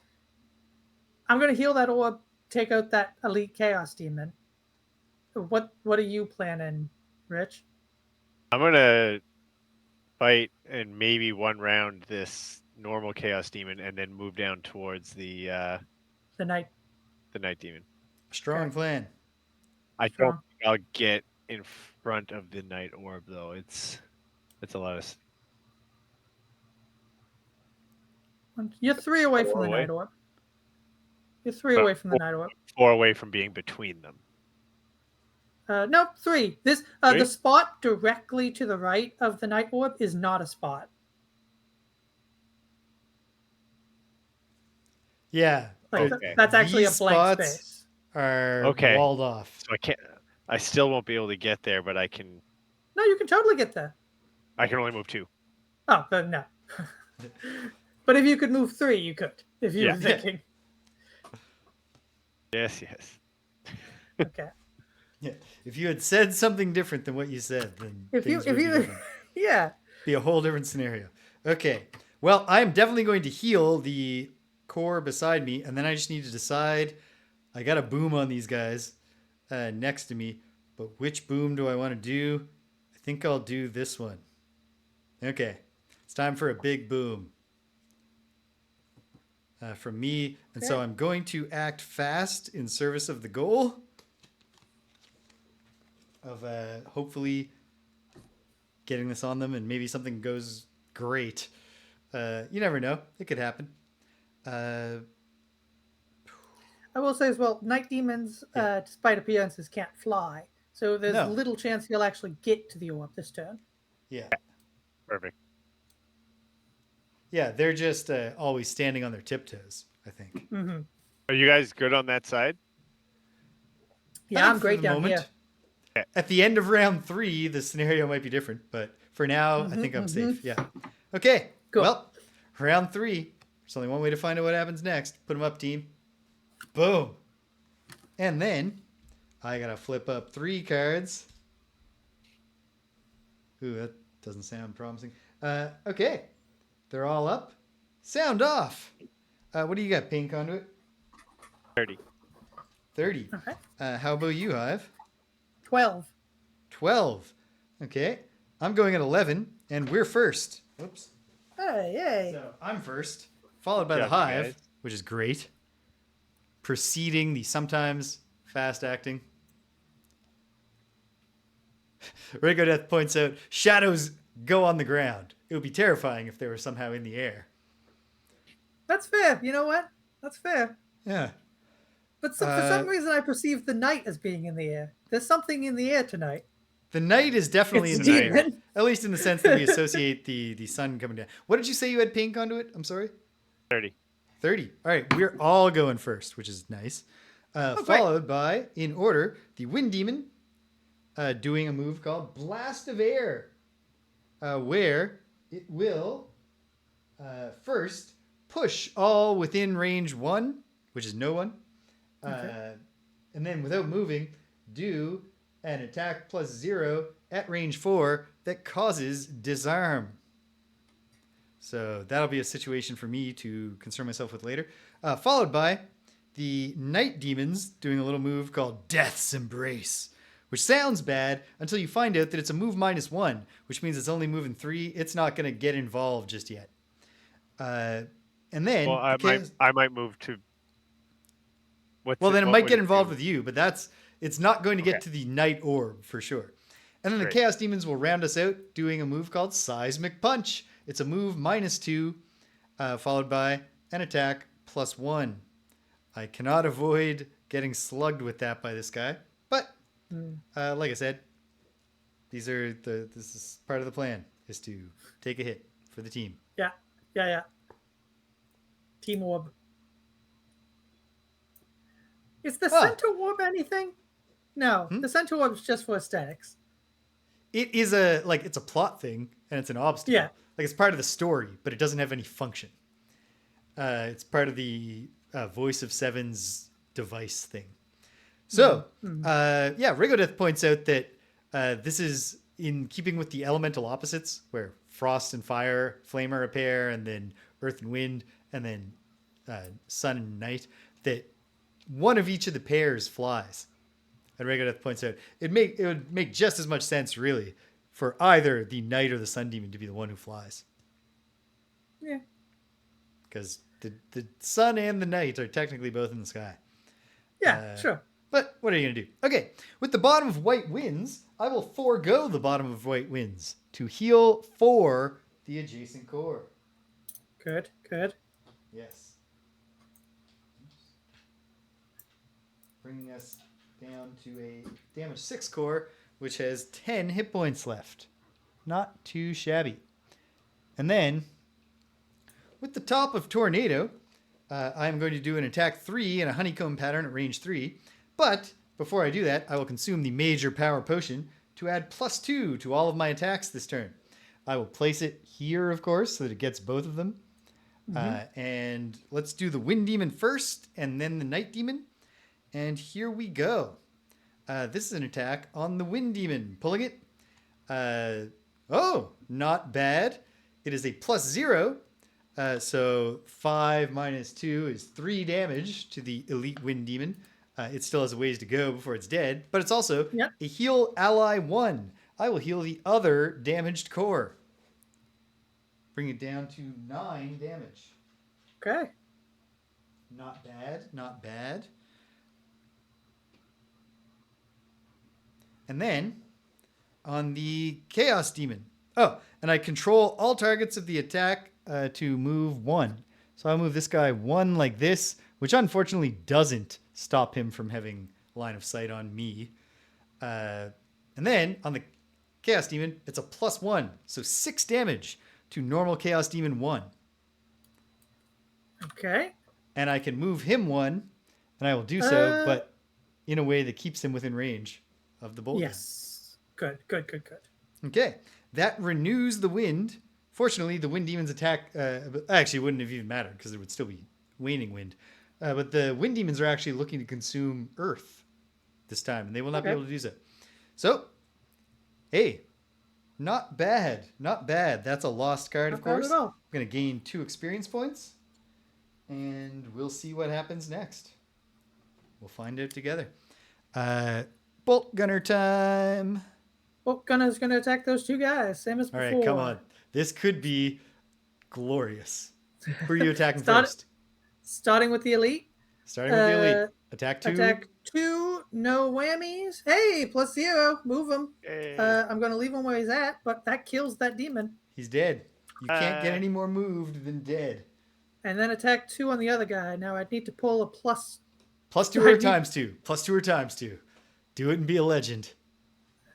going to heal that orb, take out that elite Chaos Demon. What are you planning, Rich? I'm gonna fight and maybe one round this normal Chaos Demon, and then move down towards the Night Demon. Strong plan. I don't think I'll get in front of the Night Orb though. It's a lot of. You're 3 away from the Night Orb. You're 3 away from the Night Orb. 4 away from being between them. No, 3. This the spot directly to the right of the Night Orb is not a spot. Yeah. That's actually a blank spots space. Are walled off. So I still won't be able to get there, but I can. No, you can totally get there. I can only move 2. Oh, but no. But if you could move 3, you could. If you were thinking. Yes. Okay. Yeah. If you had said something different than what you said, then if you yeah, be a whole different scenario. Okay. Well, I'm definitely going to heal the core beside me, and then I just need to decide. I got a boom on these guys next to me, but which boom do I want to do? I think I'll do this one. Okay. It's time for a big boom from me. And so I'm going to act fast in service of the goal of hopefully getting this on them, and maybe something goes great. You never know. It could happen. I will say as well, Night Demons, despite appearances, can't fly. So there's little chance he'll actually get to the orb this turn. Yeah. Perfect. Yeah, they're just always standing on their tiptoes, I think. Mm-hmm. Are you guys good on that side? Yeah, I'm great down here. At the end of round 3, the scenario might be different, but for now, I think I'm safe. Yeah. Okay. Cool. Well, round 3. There's only one way to find out what happens next. Put them up, team. Boom. And then I gotta flip up 3 cards. Ooh, that doesn't sound promising. Okay. They're all up. Sound off. What do you got, Pain Conduit? 30. 30. Okay. How about you, Hive? 12. 12. Okay. I'm going at 11, and we're first. Whoops. Hey. So I'm first, followed by the Hive, which is great. Preceding the sometimes fast acting. Rigodeth points out, shadows go on the ground. It would be terrifying if they were somehow in the air. That's fair. You know what? That's fair. Yeah. But for some reason, I perceive the night as being in the air. There's something in the air tonight. The night is definitely in the air. At least in the sense that we associate the sun coming down. What did you say you had, Pain Conduit? I'm sorry? 30. 30. All right, we're all going first, which is nice. Followed by, in order, the Wind Demon doing a move called Blast of Air, where it will first push all within range 1, which is no one, and then without moving, do an attack plus 0 at range 4 that causes disarm. So that'll be a situation for me to concern myself with later. Followed by the Night Demons doing a little move called Death's Embrace, which sounds bad until you find out that it's a move -1, which means it's only moving 3. It's not going to get involved just yet. And then Well, I might move to. then it what might would get involved do? with you, but it's not going to get Okay. to the Night Orb for sure. And then the Great. Chaos Demons will round us out doing a move called Seismic Punch. It's a move -2, followed by an attack +1. I cannot avoid getting slugged with that by this guy, but like I said, this is part of the plan, is to take a hit for the team. Yeah. Team Orb. Is the center orb anything? No, the center orb is just for aesthetics. It is it's a plot thing and it's an obstacle. Yeah. Like it's part of the story, but it doesn't have any function. It's part of the Voice of Seven's device thing. So, Rigodeth points out that this is in keeping with the elemental opposites, where frost and fire, flame are a pair, and then earth and wind, and then sun and night, that one of each of the pairs flies. And Rigodeth points out it would make just as much sense, really, for either the night or the sun demon to be the one who flies. Yeah. Because the sun and the night are technically both in the sky. Yeah, sure. But what are you going to do? Okay, with the bottom of White Winds, I will forego the bottom of White Winds to heal for the adjacent core. Good. Yes. Bringing us down to a damage 6 core, which has 10 hit points left. Not too shabby. And then, with the top of Tornado, I'm going to do an attack 3 and a honeycomb pattern at range 3. But before I do that, I will consume the major power potion to add +2 to all of my attacks this turn. I will place it here, of course, so that it gets both of them. And let's do the Wind Demon first, and then the Night Demon. And here we go. This is an attack on the Wind Demon. Pulling it. Not bad. It is a +0. So 5 minus 2 is 3 damage to the Elite Wind Demon. It still has a ways to go before it's dead, but it's also a heal ally 1. I will heal the other damaged core. Bring it down to 9 damage. Okay. Not bad. And then on the Chaos Demon. Oh, and I control all targets of the attack to move 1. So I'll move this guy 1 like this, which unfortunately doesn't stop him from having line of sight on me. And then on the Chaos Demon, it's a +1. So 6 damage to normal Chaos Demon 1. Okay. And I can move him 1, and I will do so, but in a way that keeps him within range of the bolt. Yes. Good. Okay. That renews the wind. Fortunately, the Wind Demon's attack actually wouldn't have even mattered because it would still be waning wind. But the Wind Demons are actually looking to consume Earth this time, and they will not be able to do so. So, hey, not bad. That's a lost card, of course. Not bad at all. I'm going to gain 2 experience points, and we'll see what happens next. We'll find out together. Bolt Gunner time. Bolt Gunner's going to attack those 2 guys, same as All before. right, come on. This could be glorious. Who are you attacking first? Starting with the Elite. Starting with the Elite. Attack 2. Attack 2, no whammies. Hey, +0. Move him. Hey. I'm going to leave him where he's at, but that kills that demon. He's dead. You can't get any more moved than dead. And then attack 2 on the other guy. Now I'd need to pull a plus. +2 or ×2. +2 or ×2. Do it and be a legend.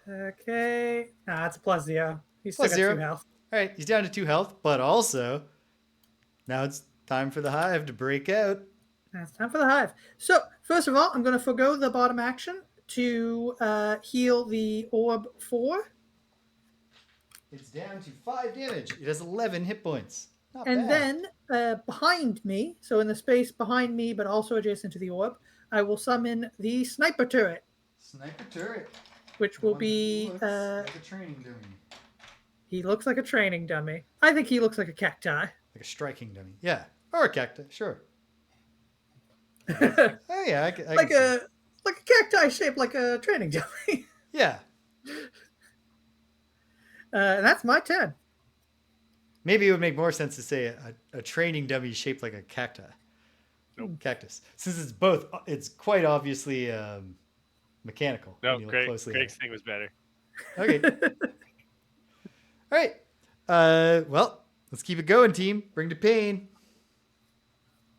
Okay. Nah, it's a +0. He's still got +0. 2 health. All right, he's down to 2 health, but also now it's time for the hive to break out. Now it's time for the hive. So, first of all, I'm going to forgo the bottom action to heal the orb 4. It's down to 5 damage. It has 11 hit points. Not And bad. then behind me, so in the space behind me, but also adjacent to the orb, I will summon the sniper turret, Sniper turret. which will One be looks like a training dummy. He looks like a training dummy. I think he looks like a cacti. Like a striking dummy. Yeah. Or a cactus, sure. Nice. Oh, yeah, I can like see it. a cacti shaped like a training dummy. Yeah. And that's my turn. Maybe it would make more sense to say a training dummy shaped like a cactus. Since it's both, it's quite obviously mechanical. No, when you look closely at Greg's it. thing was better. Okay. All right. Well, let's keep it going, team. Bring the pain.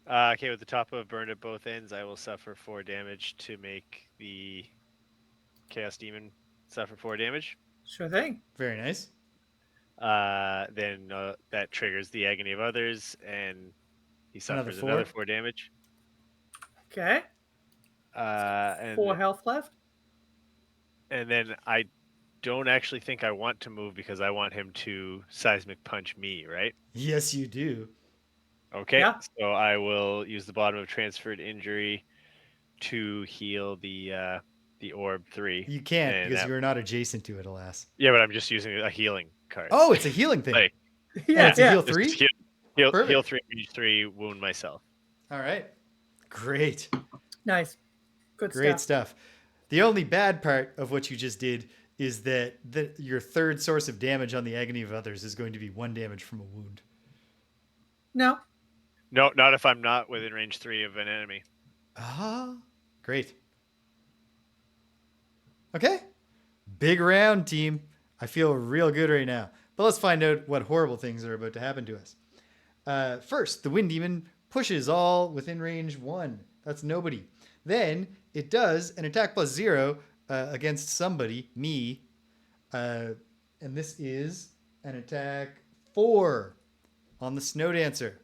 Okay, with the top of burned at both ends, I will suffer 4 damage to make the Chaos Demon suffer 4 damage. Sure thing. Very nice. Then that triggers the Agony of Others, and he suffers four. another 4 damage. Okay. And 4 health left. And then I don't actually think I want to move because I want him to seismic punch me, right? Yes, you do. Okay, Yeah. so I will use the bottom of transferred injury to heal the orb 3. You can't And because that- you are not adjacent to it, alas. Yeah, but I'm just using a healing card. Oh, it's a healing thing. Like, Yeah. it's a heal Just 3? heal Perfect. 3, reach 3, wound myself. All right. Great. Nice. Good Great stuff. stuff. The only bad part of what you just did is that your third source of damage on the Agony of Others is going to be 1 damage from a wound. No. No, not if I'm not within range 3 of an enemy. Ah, great. Okay. Big round, team. I feel real good right now. But let's find out what horrible things are about to happen to us. First, the Wind Demon pushes all within range 1. That's nobody. Then it does an attack plus 0 against somebody, me. And this is an attack 4 on the Snow Dancer.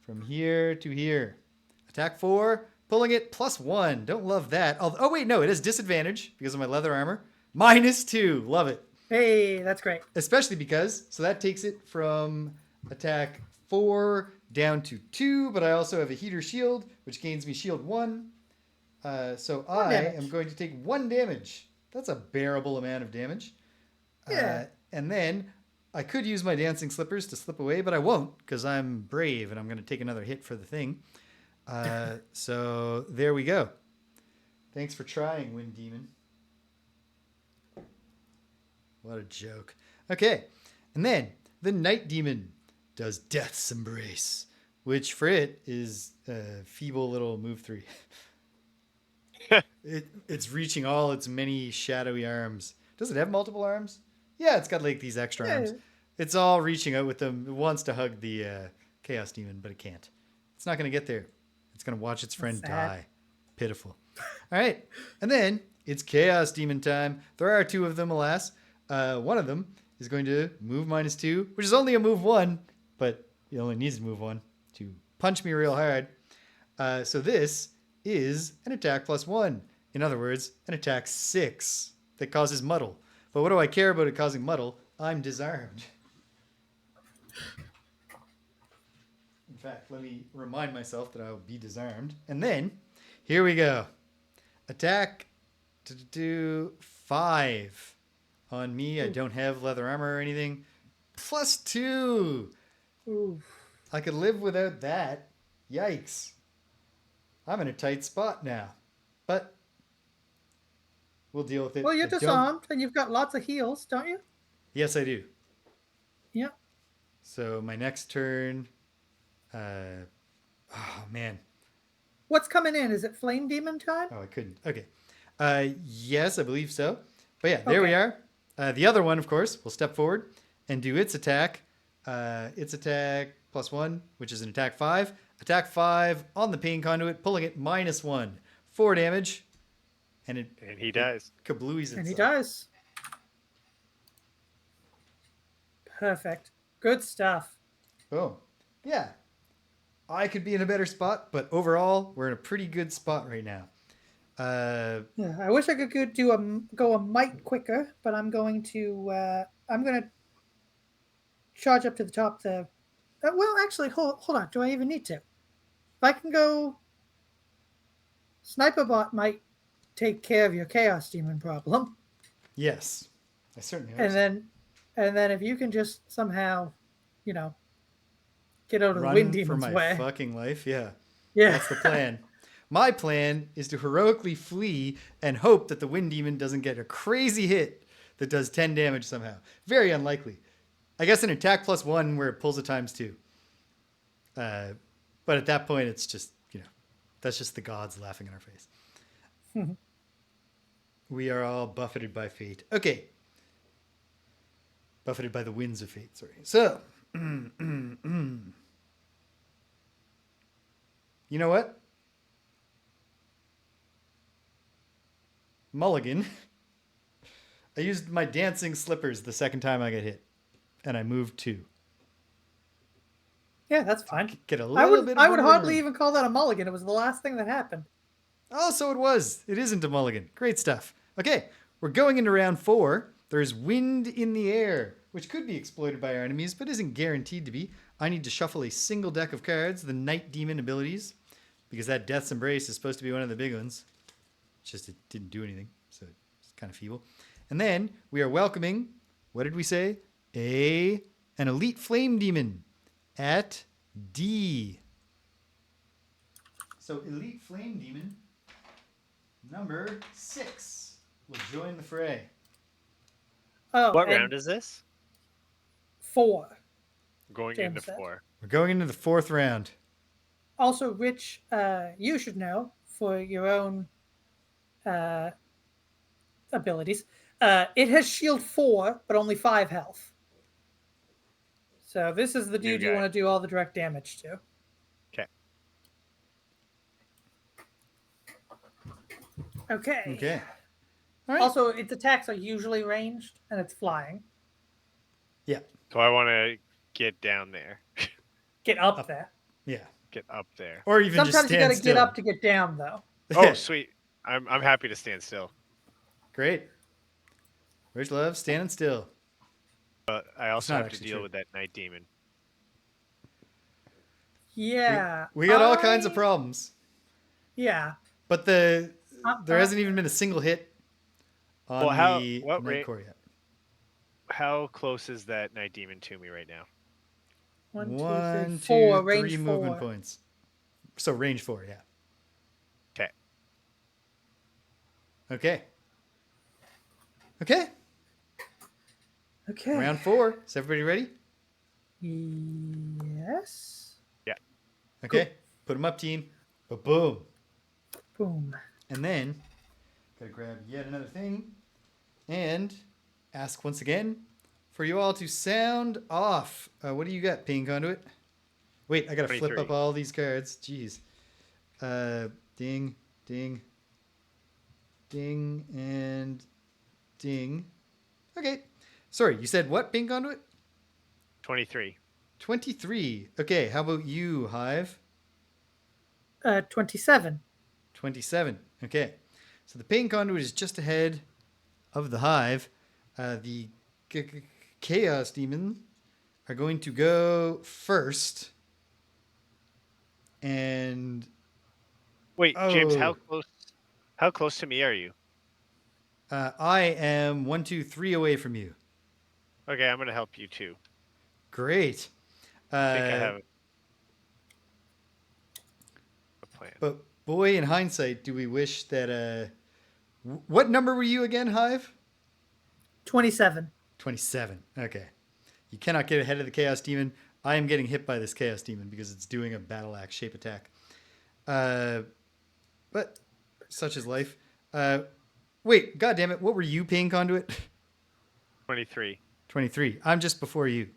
From here to here. Attack 4, pulling it plus 1. Don't love that. Oh, wait, no, it has disadvantage because of my leather armor. -2. Love it. Hey, that's great. Especially because, so that takes it from attack 4 down to 2, but I also have a heater shield, which gains me shield 1. So I am going to take 1 damage. That's a bearable amount of damage. Yeah. And then I could use my dancing slippers to slip away, but I won't because I'm brave and I'm going to take another hit for the thing. So there we go. Thanks for trying, Wind Demon. What a joke. Okay. And then the Night Demon does Death's Embrace, which for it is a feeble little move 3. It's reaching all its many shadowy arms. Does it have multiple arms? Yeah, it's got like these extra arms. It's all reaching out with them. It wants to hug the Chaos Demon, but it can't. It's not going to get there. It's going to watch its friend die. Pitiful. All right. And then it's Chaos Demon time. There are 2 of them, alas. One of them is going to move -2, which is only a move 1, but it only needs to move 1 to punch me real hard. So this is an attack plus 1. In other words, an attack 6 that causes muddle. But what do I care about it causing muddle? I'm disarmed. In fact, let me remind myself that I will be disarmed. And then, here we go. Attack to do 5 on me. I don't have leather armor or anything. +2. Ooh. I could live without that. Yikes. I'm in a tight spot now. But we'll deal with it. Well, you're I don't- disarmed and you've got lots of heals, don't you? Yes, I do. Yeah. So my next turn. Oh, man. What's coming in? Is it Flame Demon time? Oh, I couldn't. Okay. Yes, I believe so. But yeah, there we Okay. are. The other one, of course, will step forward and do its attack. Its attack plus 1, which is an attack 5. Attack 5 on the pain conduit, pulling it -1. 4 damage. And he dies. Kablooies itself. And he does. Perfect. Good stuff. Boom. Yeah. I could be in a better spot, but overall, we're in a pretty good spot right now. Yeah, I wish I could go a mite quicker, but I'm going to charge up to the top there. Well, actually, hold on. Do I even need to? If I can go, Sniper Bot might take care of your Chaos Demon problem, Yes. I certainly hope and so. then And then if you can just somehow, you know, get out of the wind Run for demon's my way. fucking life. Yeah. Yeah. That's the plan. My plan is to heroically flee and hope that the wind demon doesn't get a crazy hit that does 10 damage somehow. Very unlikely. I guess an attack +1 where it pulls a ×2. But at that point, it's just, that's just the gods laughing in our face. We are all buffeted by fate. Okay. Buffeted by the winds of fate, sorry. So, you know what? Mulligan. I used my dancing slippers the second time I got hit, and I moved 2. Yeah, that's fine. Get a I little would bit. I of would wiggle hardly room. even call that a mulligan. It was the last thing that happened. Oh, so it was. It isn't a mulligan. Great stuff. Okay, we're going into round 4. There's wind in the air, which could be exploited by our enemies, but isn't guaranteed to be. I need to shuffle a single deck of cards, the Night Demon abilities, because that Death's Embrace is supposed to be one of the big ones. It's just it didn't do anything, so it's kind of feeble. And then we are welcoming, what did we say? An Elite Flame Demon at D. So Elite Flame Demon number 6 will join the fray. Oh, What and round is this? 4. Going James into said. 4. We're going into the 4th round. Also, Rich, you should know for your own abilities. It has shield 4, but only 5 health. So this is the New dude you guy. want to do all the direct damage to. Okay. Okay. Okay. All right. Also, its attacks are usually ranged, and it's flying. Yeah. So I want to get down there. Get up there. Yeah. Get up there. Or even just Sometimes you stand got to still. get up to get down, though. Oh, sweet. I'm happy to stand still. Great. Rich loves standing still. But I also not have to actually deal true. with that night demon. Yeah. We got all kinds of problems. Yeah. But there Uh-uh. hasn't even been a single hit on Well, the what Night rate? Core yet. How close is that night demon to me right now? 1, 2, 1, 3, 2, 4. 3 Range movement 4. points. So range 4, yeah. Okay. Okay. Okay. Okay. Round 4. Is everybody ready? Yes. Yeah. Okay. Put them up, team. Boom. Boom. And then, gotta grab yet another thing and ask once again for you all to sound off. What do you got, Ping Conduit? Wait, I gotta flip 23. up all these cards. Jeez. Ding, ding, ding, and ding. Okay. Sorry, you said what, Ping Conduit? 23. 23. Okay, how about you, Hive? 27. 27. Okay. So the Pain Conduit is just ahead of the Hive. The Chaos Demon are going to go first. And Wait, James, Oh. how close to me are you? I am 1, 2, 3 away from you. Okay, I'm going to help you too. Great. I think I have a plan. But boy, in hindsight, do we wish that... what number were you again, Hive? 27. 27. Okay. You cannot get ahead of the Chaos Demon. I am getting hit by this Chaos Demon because it's doing a Battle Axe shape attack. But such is life. Wait, God damn it. What were you, Pain Conduit? 23. 23. I'm just before you.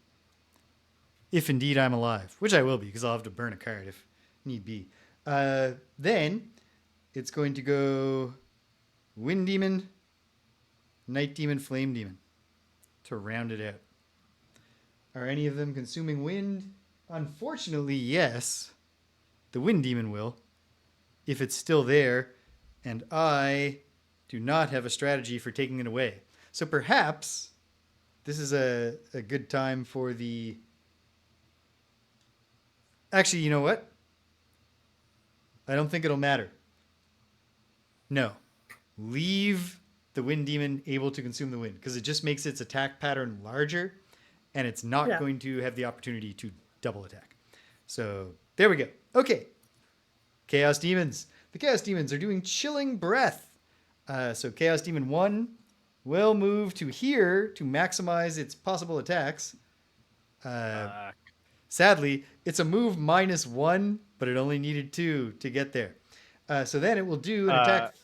If indeed I'm alive, which I will be because I'll have to burn a card if need be. Then it's going to go Wind Demon, Night Demon, Flame Demon to round it out. Are any of them consuming wind? Unfortunately, yes. The Wind Demon will, if it's still there, and I do not have a strategy for taking it away. So perhaps this is a good time for the... Actually, you know what? I don't think it'll matter. No. Leave the wind demon able to consume the wind because it just makes its attack pattern larger, and it's not Yeah. going to have the opportunity to double attack. So there we go. Okay, Chaos Demons. The Chaos Demons are doing Chilling Breath. So Chaos Demon 1 will move to here to maximize its possible attacks. Sadly, it's a move -1, but it only needed 2 to get there. So then it will do an attack.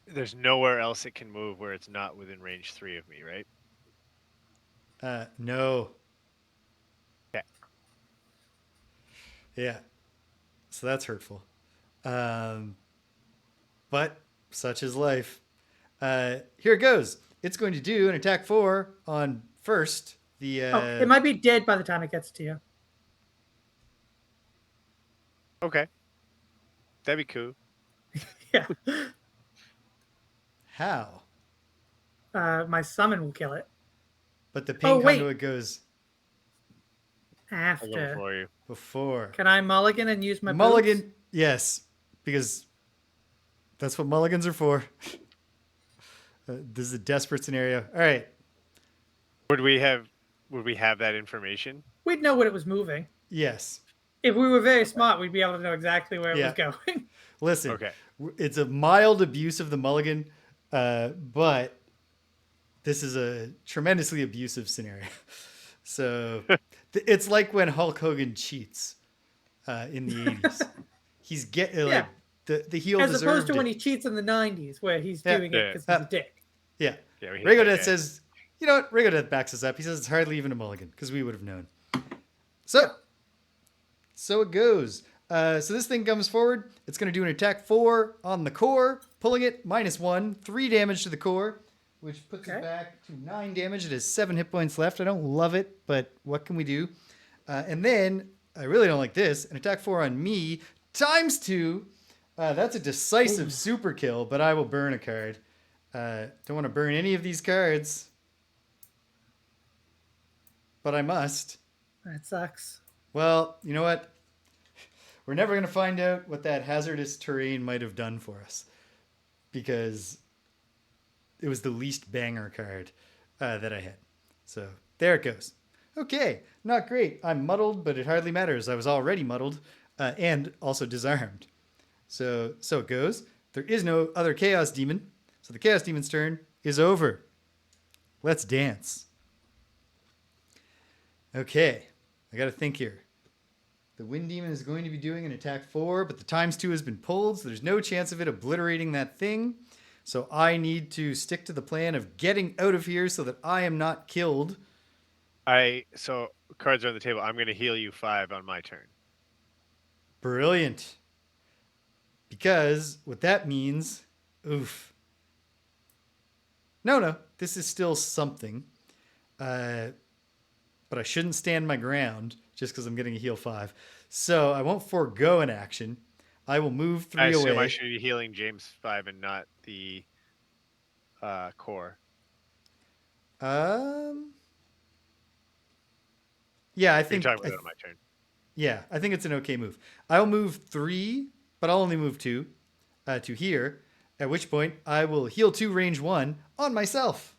There's nowhere else it can move where it's not within range 3 of me, right? No. Yeah. Yeah. So that's hurtful. But such is life. Here it goes. It's going to do an attack 4 on first. It might be dead by the time it gets to you. Okay. That'd be cool. Yeah. How? My summon will kill it. But the pain wait. conduit goes I'll go After. for you. before. Can I mulligan and use my Mulligan, boots? yes, because that's what mulligans are for. This is a desperate scenario. All right. Would we have that information? We'd know when it was moving. Yes. If we were very smart, we'd be able to know exactly where it was going. Listen, Okay. it's a mild abuse of the mulligan, but this is a tremendously abusive scenario. So it's like when Hulk Hogan cheats in the 80s. He's getting like the heel As deserved opposed to it. when he cheats in the 90s, where he's doing it because he's a dick. Yeah. Yeah, we hate Rigo that Death guy. says, you know what? Rigo Death backs us up. He says it's hardly even a mulligan because we would have known. So it goes. So this thing comes forward. It's going to do an attack 4 on the core, pulling it -1, 3 damage to the core, which puts it back to 9 damage. It has 7 hit points left. I don't love it, but what can we do? And then I really don't like this. An attack 4 on me ×2. That's a decisive super kill, but I will burn a card. Don't want to burn any of these cards, but I must. That sucks. Well, you know what? We're never going to find out what that hazardous terrain might have done for us because it was the least banger card that I had. So there it goes. Okay, not great. I'm muddled, but it hardly matters. I was already muddled and also disarmed. So it goes. There is no other Chaos Demon. So the Chaos Demon's turn is over. Let's dance. Okay, I got to think here. The Wind Demon is going to be doing an attack 4, but the ×2 has been pulled, so there's no chance of it obliterating that thing. So I need to stick to the plan of getting out of here so that I am not killed. So cards are on the table. I'm going to heal you 5 on my turn. Brilliant. Because what that means, oof. No, this is still something. But I shouldn't stand my ground just because I'm getting a heal 5. So I won't forego an action. I will move 3 I away. assume I should be healing James 5 and not the core. Yeah, I think. You're talking about it on my turn. Yeah, I think it's an okay move. I'll move 3, but I'll only move 2 to here. At which point I will heal 2 range 1 on myself.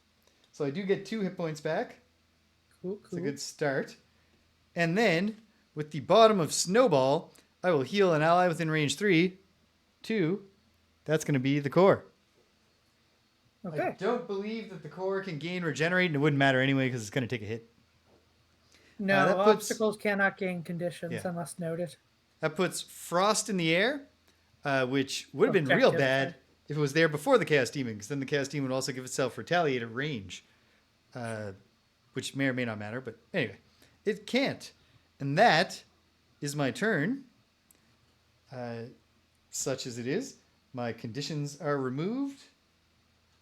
So I do get 2 hit points back. Cool. It's a good start. And then, with the bottom of Snowball, I will heal an ally within range 3. 2. That's going to be the core. Okay. I don't believe that the core can gain regenerate, and it wouldn't matter anyway because it's going to take a hit. No, that puts- obstacles cannot gain conditions Yeah. unless noted. That puts Frost in the air, which would have been real Objective, bad if it was there before the Chaos Demon, because then the Chaos Demon would also give itself Retaliate at range, which may or may not matter, but anyway, it can't. And that is my turn. Such as it is, my conditions are removed.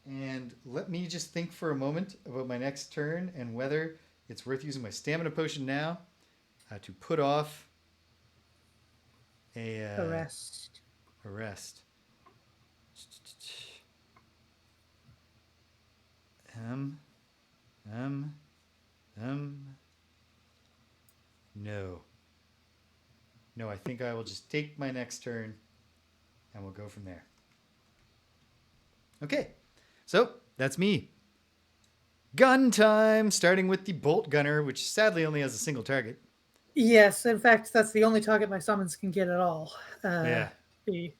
And let me just think for a moment about my next turn and whether it's worth using my stamina potion now to put off a Arrest. arrest. No, I think I will just take my next turn and we'll go from there. Okay. So that's me. Gun time, starting with the bolt gunner, which sadly only has a single target. Yes, in fact, that's the only target my summons can get at all. Yeah. The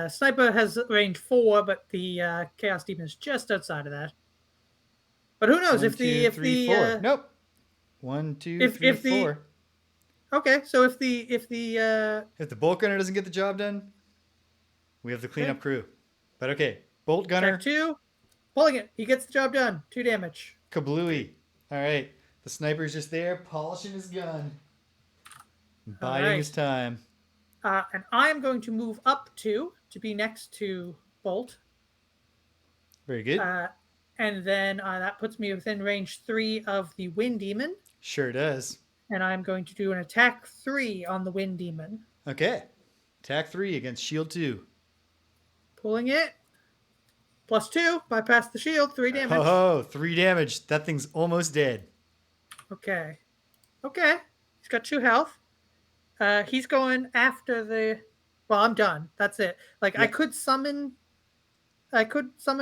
sniper has range 4, but the chaos demon is just outside of that. But who knows 1, 2, 3, 4. Nope. 1, 2, 3, if the 4. okay, so if If the bolt gunner doesn't get the job done, we have the cleanup Okay. crew. But okay, bolt gunner, attack 2, pulling it, he gets the job done. 2 damage. kablooey. All right, the sniper's just there polishing his gun, biding right. his time. And I'm going to move up to be next to Bolt. Very good. And then that puts me within range 3 of the Wind Demon. Sure does. And I'm going to do an attack 3 on the Wind Demon. Okay, attack 3 against shield 2. Pulling it. +2, bypass the shield, 3 damage. Oh, 3 damage. That thing's almost dead. Okay. He's got 2 health. He's going after the. Well, I'm done. That's it. Like Yep. I could summon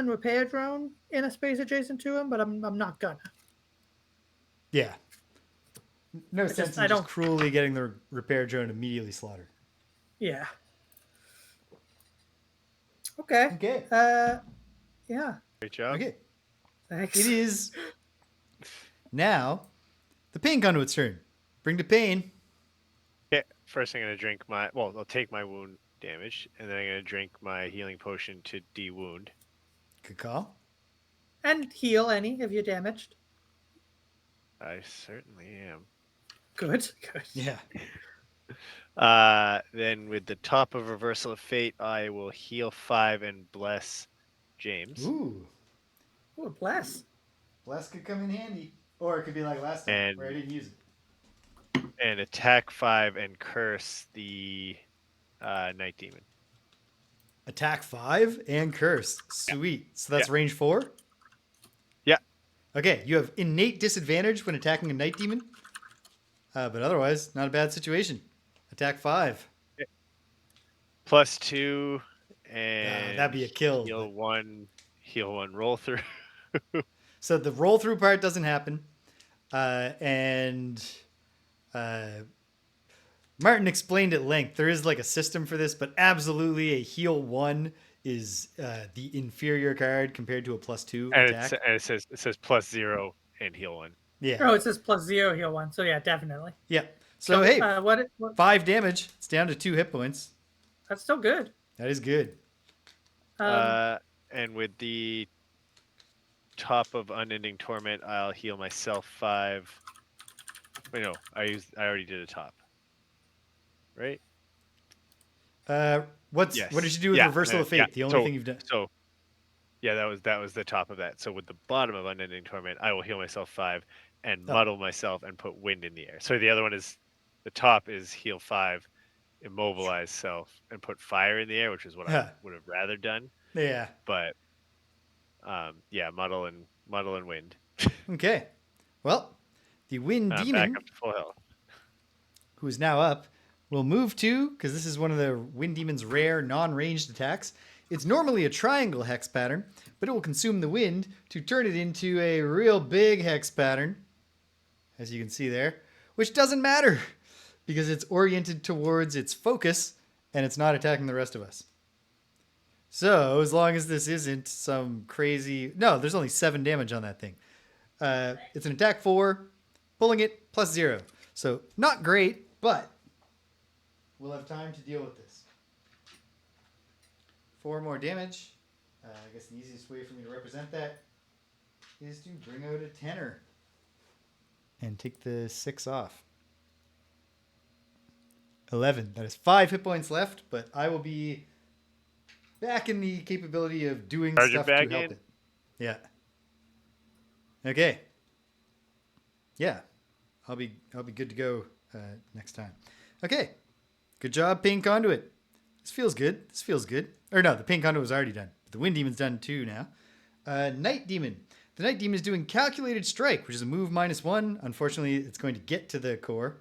repair drone in a space adjacent to him, but I'm not gonna. Yeah. No sense in just cruelly getting the repair drone immediately slaughtered. Yeah. Okay. Okay. Yeah. Great job. Okay. Thanks. It is now the pain conduit's turn. Bring to pain. Okay. First, I'm gonna drink my. Well, I'll take my wound damage, and then I'm gonna drink my healing potion to de-wound. Good call. And heal any if you're damaged. I certainly am. Good. Yeah. Then with the top of Reversal of Fate, I will heal 5 and bless James. Ooh. Ooh, bless. Bless could come in handy. Or it could be like last time where I didn't use it. And attack 5 and curse the Night Demon. Attack 5 and curse. Sweet. Yeah. So that's range 4? Yeah. Okay, you have innate disadvantage when attacking a Night Demon. But otherwise, not a bad situation. Attack 5. Okay. +2 and that'd be a kill. Heal one roll through. So the roll through part doesn't happen. Martin explained at length. There is like a system for this, but absolutely a heal 1 is the inferior card compared to a +2 attack. And it says +0 and heal 1. Yeah. Oh, it says +0 heal 1. So yeah, definitely. Yeah. So hey, what 5 damage. It's down to 2 hit points. That's still good. That is good. And with the top of Unending Torment, I'll heal myself 5. Wait, no, I already did a top. Right? What did you do with Reversal of Fate? The only thing you've done. So yeah, that was the top of that. So with the bottom of Unending Torment, I will heal myself 5 and muddle myself and put wind in the air. So the other one is the top is heal 5, immobilize self, and put fire in the air, which is what I would have rather done. Yeah. But muddle and wind. Okay. Well, the Wind Demon, back up to full health, who is now up, will move to, because this is one of the Wind Demon's rare non-ranged attacks. It's normally a triangle hex pattern, but it will consume the wind to turn it into a real big hex pattern, as you can see there, which doesn't matter because it's oriented towards its focus and it's not attacking the rest of us. So as long as this isn't some crazy... No, there's only 7 damage on that thing. It's an attack 4, pulling it +0. So not great, but we'll have time to deal with this. 4 more damage. I guess the easiest way for me to represent that is to bring out a tenor and take the 6 off. 11. That is 5 hit points left, but I will be back in the capability of doing stuff to help it. Yeah. Okay. Yeah. I'll be good to go next time. Okay. Good job, Pain Conduit. This feels good. Or no, the Pain Conduit was already done. The Wind Demon's done too now. Night Demon. The Night Demon is doing Calculated Strike, which is a move -1. Unfortunately, it's going to get to the core.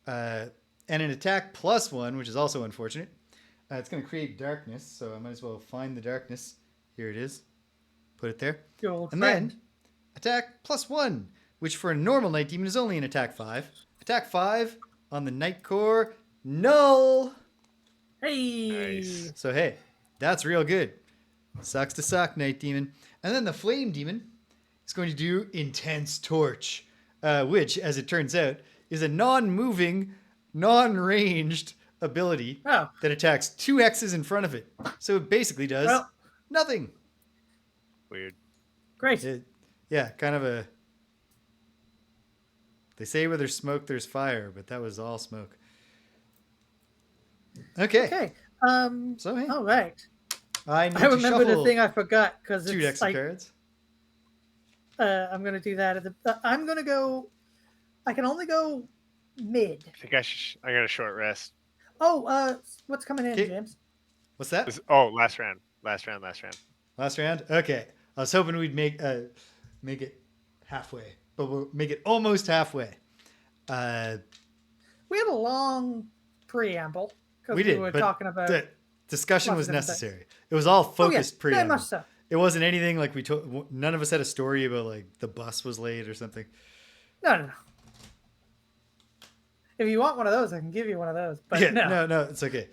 And an attack +1, which is also unfortunate. It's going to create darkness, so I might as well find the darkness. Here it is. Put it there. Your old And friend. then attack +1, which for a normal Night Demon is only an attack 5. Attack 5 on the Night Core, null. Hey. Nice. So hey, that's real good. Sucks to suck, Night Demon. And then the Flame Demon is going to do Intense Torch, which, as it turns out, is a non-moving, non-ranged ability Oh. that attacks 2 X's in front of it. So it basically does Well. nothing. Weird. Great. Yeah, kind of a... They say where there's smoke, there's fire, but that was all smoke. Okay. Okay. So, hey, All right. I need I to remember the shuffle thing I forgot because 2 it's decks of like cards. I'm gonna do that at the. I'm gonna go. I can only go mid. I think I got a short rest. Oh, what's coming in, Okay. James? What's that? Last round. Last round. Last round? Okay. I was hoping we'd make it halfway, but we'll make it almost halfway. We had a long preamble because We we did, were but talking about. the discussion lots was of different necessary. It was all focused very preamble. much so. It wasn't anything like we told. None of us had a story about like the bus was late or something. No. If you want one of those, I can give you one of those. But Yeah, no. no, it's okay.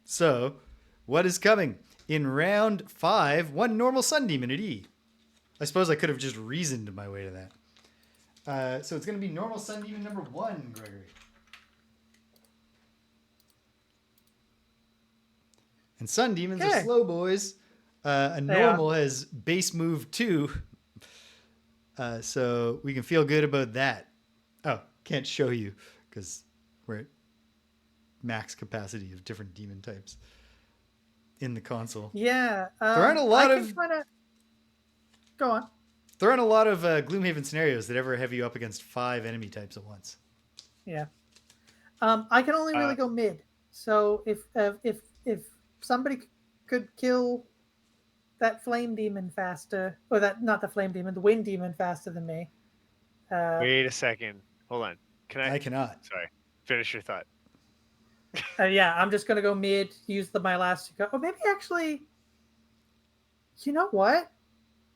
So, what is coming in round 5? 1 normal Sun Demon at E. I suppose I could have just reasoned my way to that. So it's going to be normal Sun Demon number 1, Gregory. And Sun Demons are Okay. slow boys. A They normal has base move 2. So we can feel good about that. Oh, can't show you because we're at max capacity of different demon types in the console. Yeah. There aren't a lot I of- can kinda... Go on. There aren't a lot of Gloomhaven scenarios that ever have you up against 5 enemy types at once. Yeah. I can only really go mid. So if somebody could kill that flame demon faster, or that not the flame demon, the wind demon faster than me. Wait a second. Hold on. Can I cannot. Sorry. Finish your thought. Yeah, I'm just gonna go mid. Use my last. Or maybe actually. You know what?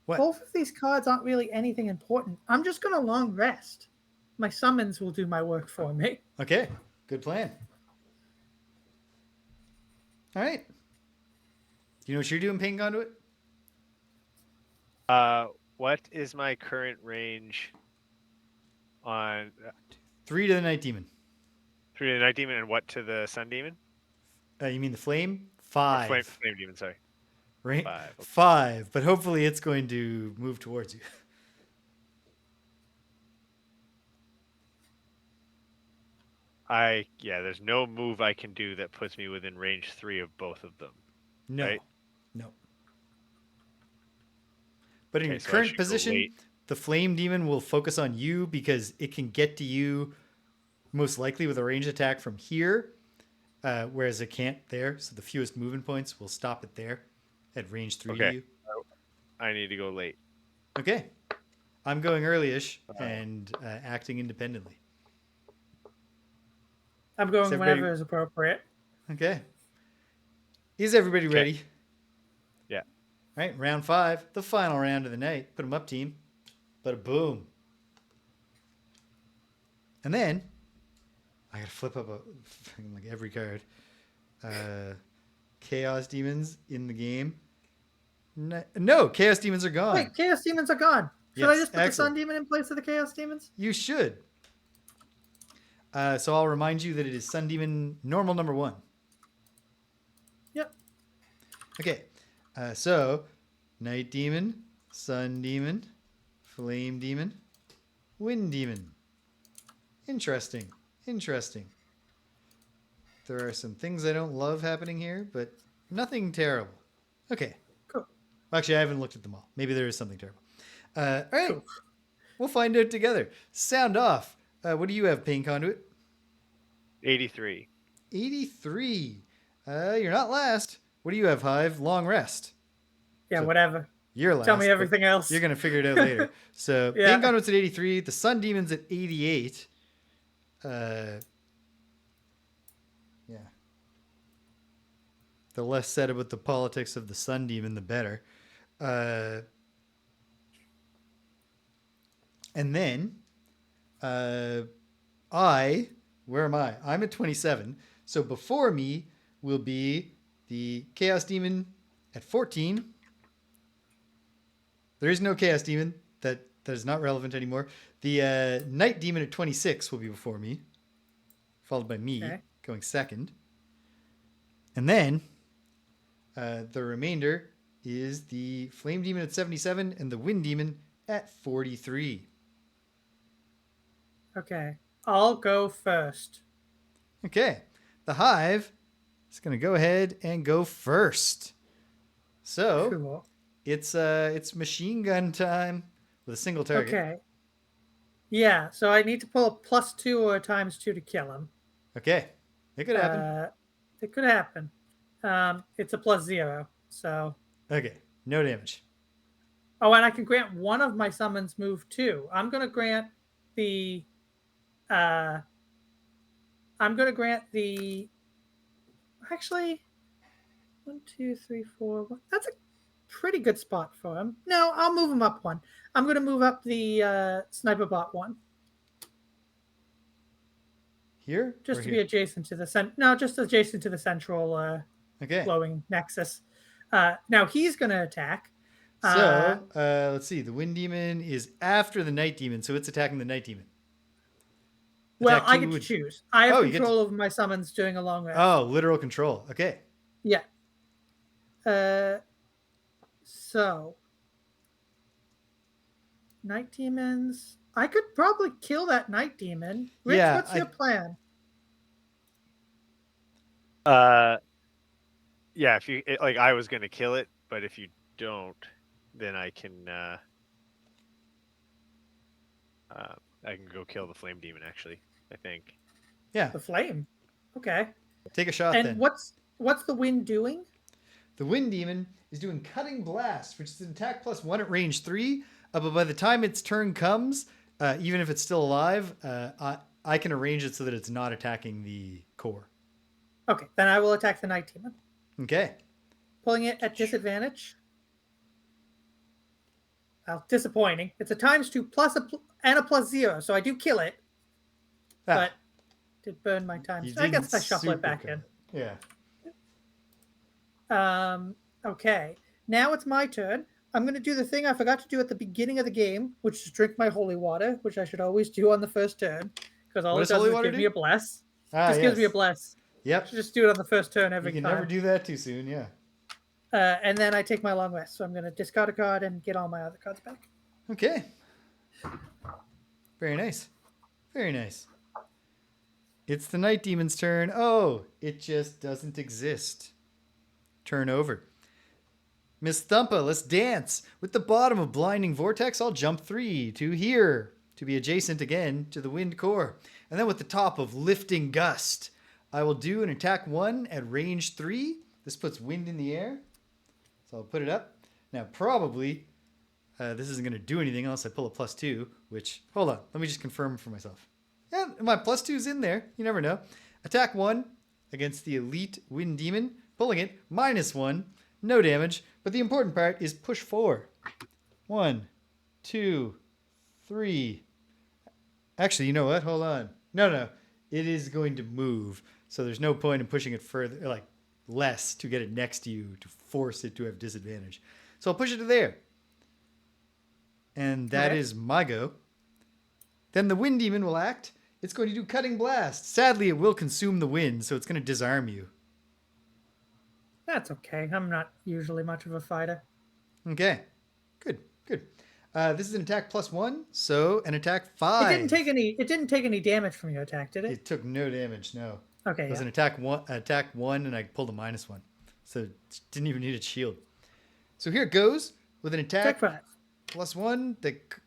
What? Both of these cards aren't really anything important. I'm just gonna long rest. My summons will do my work for me. Okay, good plan. All right. Do you know what you're doing, Pain Conduit? What is my current range on 3 to the Night Demon. 3 to the Night Demon and what to the Sun Demon? You mean the Flame? Or 5. Flame Demon, sorry. Right? 5. Okay. 5, but hopefully it's going to move towards you. There's no move I can do that puts me within range 3 of both of them. No. Right. No. But in Okay, your so I current should go position, late. the Flame Demon will focus on you because it can get to you most likely with a range attack from here, whereas it can't there. So the fewest movement points will stop it there at range 3 to Okay. you. I need to go late. Okay. I'm going early-ish and acting independently. I'm going Is everybody- whenever is appropriate. Okay. Is everybody Okay. ready? Yeah. All right, round 5, the final round of the night. Put them up, team. Bada boom. And then I gotta flip up like every card. Chaos Demons in the game. No, Chaos Demons are gone. Wait, Chaos Demons are gone. Should I Yes, just put the excellent. Sun Demon in place of the Chaos Demons? You should. So I'll remind you that it is Sun Demon normal number 1. Yep. Okay. So Night Demon, Sun Demon, Flame Demon, Wind Demon. Interesting. There are some things I don't love happening here, but nothing terrible. Okay. Cool. Actually, I haven't looked at them all. Maybe there is something terrible. All right. Cool. We'll find out together. Sound off. What do you have, Pain Conduit? 83. 83. You're not last. What do you have, Hive? Long rest. Yeah, So- whatever. You're last. Tell me but everything else. You're going to figure it out later. So, Yeah. Pain Conduit's at 83. The Sun Demon's at 88. Yeah. The less said about the politics of the sun demon, the better. And then where am I? I'm at 27. So before me will be the Chaos Demon at 14. There is no Chaos Demon. That is not relevant anymore. The Night Demon at 26 will be before me, followed by me going second. And then the remainder is the Flame Demon at 77 and the Wind Demon at 43. Okay. I'll go first. Okay. The Hive is going to go ahead and go first. So Cool. it's machine gun time with a single target. Okay. Yeah, so I need to pull a +2 or a ×2 to kill him. Okay. It could happen. It could happen. It's a +0, so... Okay. No damage. Oh, and I can grant one of my summons move too. I'm going to grant the... Actually, 1, 2, 3, 4... That's a pretty good spot for him. No, I'll move him up one. I'm going to move up the Sniper Bot one. Here? Just or to here? be adjacent to the... No, just adjacent to the central Okay. glowing nexus. Now he's going to attack. So, let's see. The Wind Demon is after the Night Demon, so it's attacking the Night Demon. Well, Attack I two get to would- choose. I have Oh, you get control over my summons doing a long rest. Oh, literal control. Okay. Yeah. So Night Demons. I could probably kill that Night Demon. Rich, Yeah, what's your plan? Yeah, if you like, I was gonna kill it, but if you don't, then I can go kill the Flame Demon. Actually, I think. Yeah. The flame. Okay. Take a shot And then. what's the wind doing? The Wind Demon is doing Cutting Blast, which is an attack +1 at range 3. But by the time its turn comes, even if it's still alive, I can arrange it so that it's not attacking the core. Okay, then I will attack the Night Demon. Okay. Pulling it at disadvantage. Well, disappointing. It's a ×2 plus and a +0, so I do kill it. Ah, But did burn my time. you I guess didn't I shuffle it back super in. Yeah. Okay. Now it's my turn. I'm going to do the thing I forgot to do at the beginning of the game, which is drink my holy water, which I should always do on the first turn, because all What it does does holy is water give do? me a bless. Ah, Gives me a bless. Yep. Should just do it on the first turn You every can time. never do that too soon. Yeah. And then I take my long rest, so I'm going to discard a card and get all my other cards back. Okay. Very nice. Very nice. It's the Night Demon's turn. Oh, it just doesn't exist. Turn over. Miss Thumpa, let's dance. With the bottom of Blinding Vortex, I'll jump 3 to here to be adjacent again to the Wind Core. And then with the top of Lifting Gust, I will do an attack 1 at range 3. This puts wind in the air. So I'll put it up. Now probably this isn't going to do anything unless I pull a +2, which, hold on, let me just confirm for myself. Yeah, my +2's in there. You never know. Attack 1 against the Elite Wind Demon. Pulling it, -1. No damage. But the important part is push 4. 1, 2, 3. Actually, you know what? Hold on. No. It is going to move. So there's no point in pushing it further, like less, to get it next to you to force it to have disadvantage. So I'll push it to there. And that is my go. Then the Wind Demon will act. It's going to do Cutting Blast. Sadly, it will consume the wind, so it's going to disarm you. That's okay. I'm not usually much of a fighter. Okay. Good. This is an attack +1, so an attack 5. It didn't take any damage from your attack, did it? It took no damage, no. Okay. It was an attack 1, and I pulled a -1. So it didn't even need its shield. So here it goes with an attack Attack 5. +1,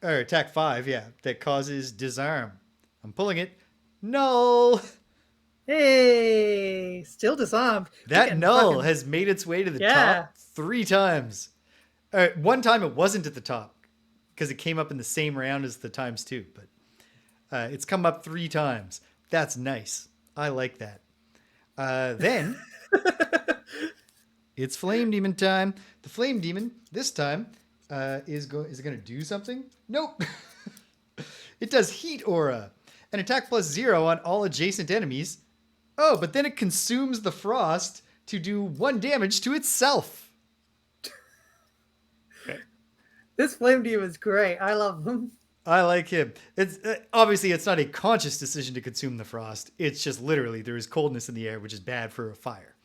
or attack 5, yeah, that causes disarm. I'm pulling it. Null! Hey, still disarmed. That null has made its way to the top 3 times. One time it wasn't at the top because it came up in the same round as the ×2, but it's come up 3 times. That's nice. I like that. Then It's Flame Demon time. The Flame Demon this time is it going to do something? Nope. It does Heat Aura. An attack +0 on all adjacent enemies. Oh, but then it consumes the frost to do 1 damage to itself. This Flame Demon is great. I love him. I like him. It's obviously it's not a conscious decision to consume the frost. It's just literally there is coldness in the air, which is bad for a fire,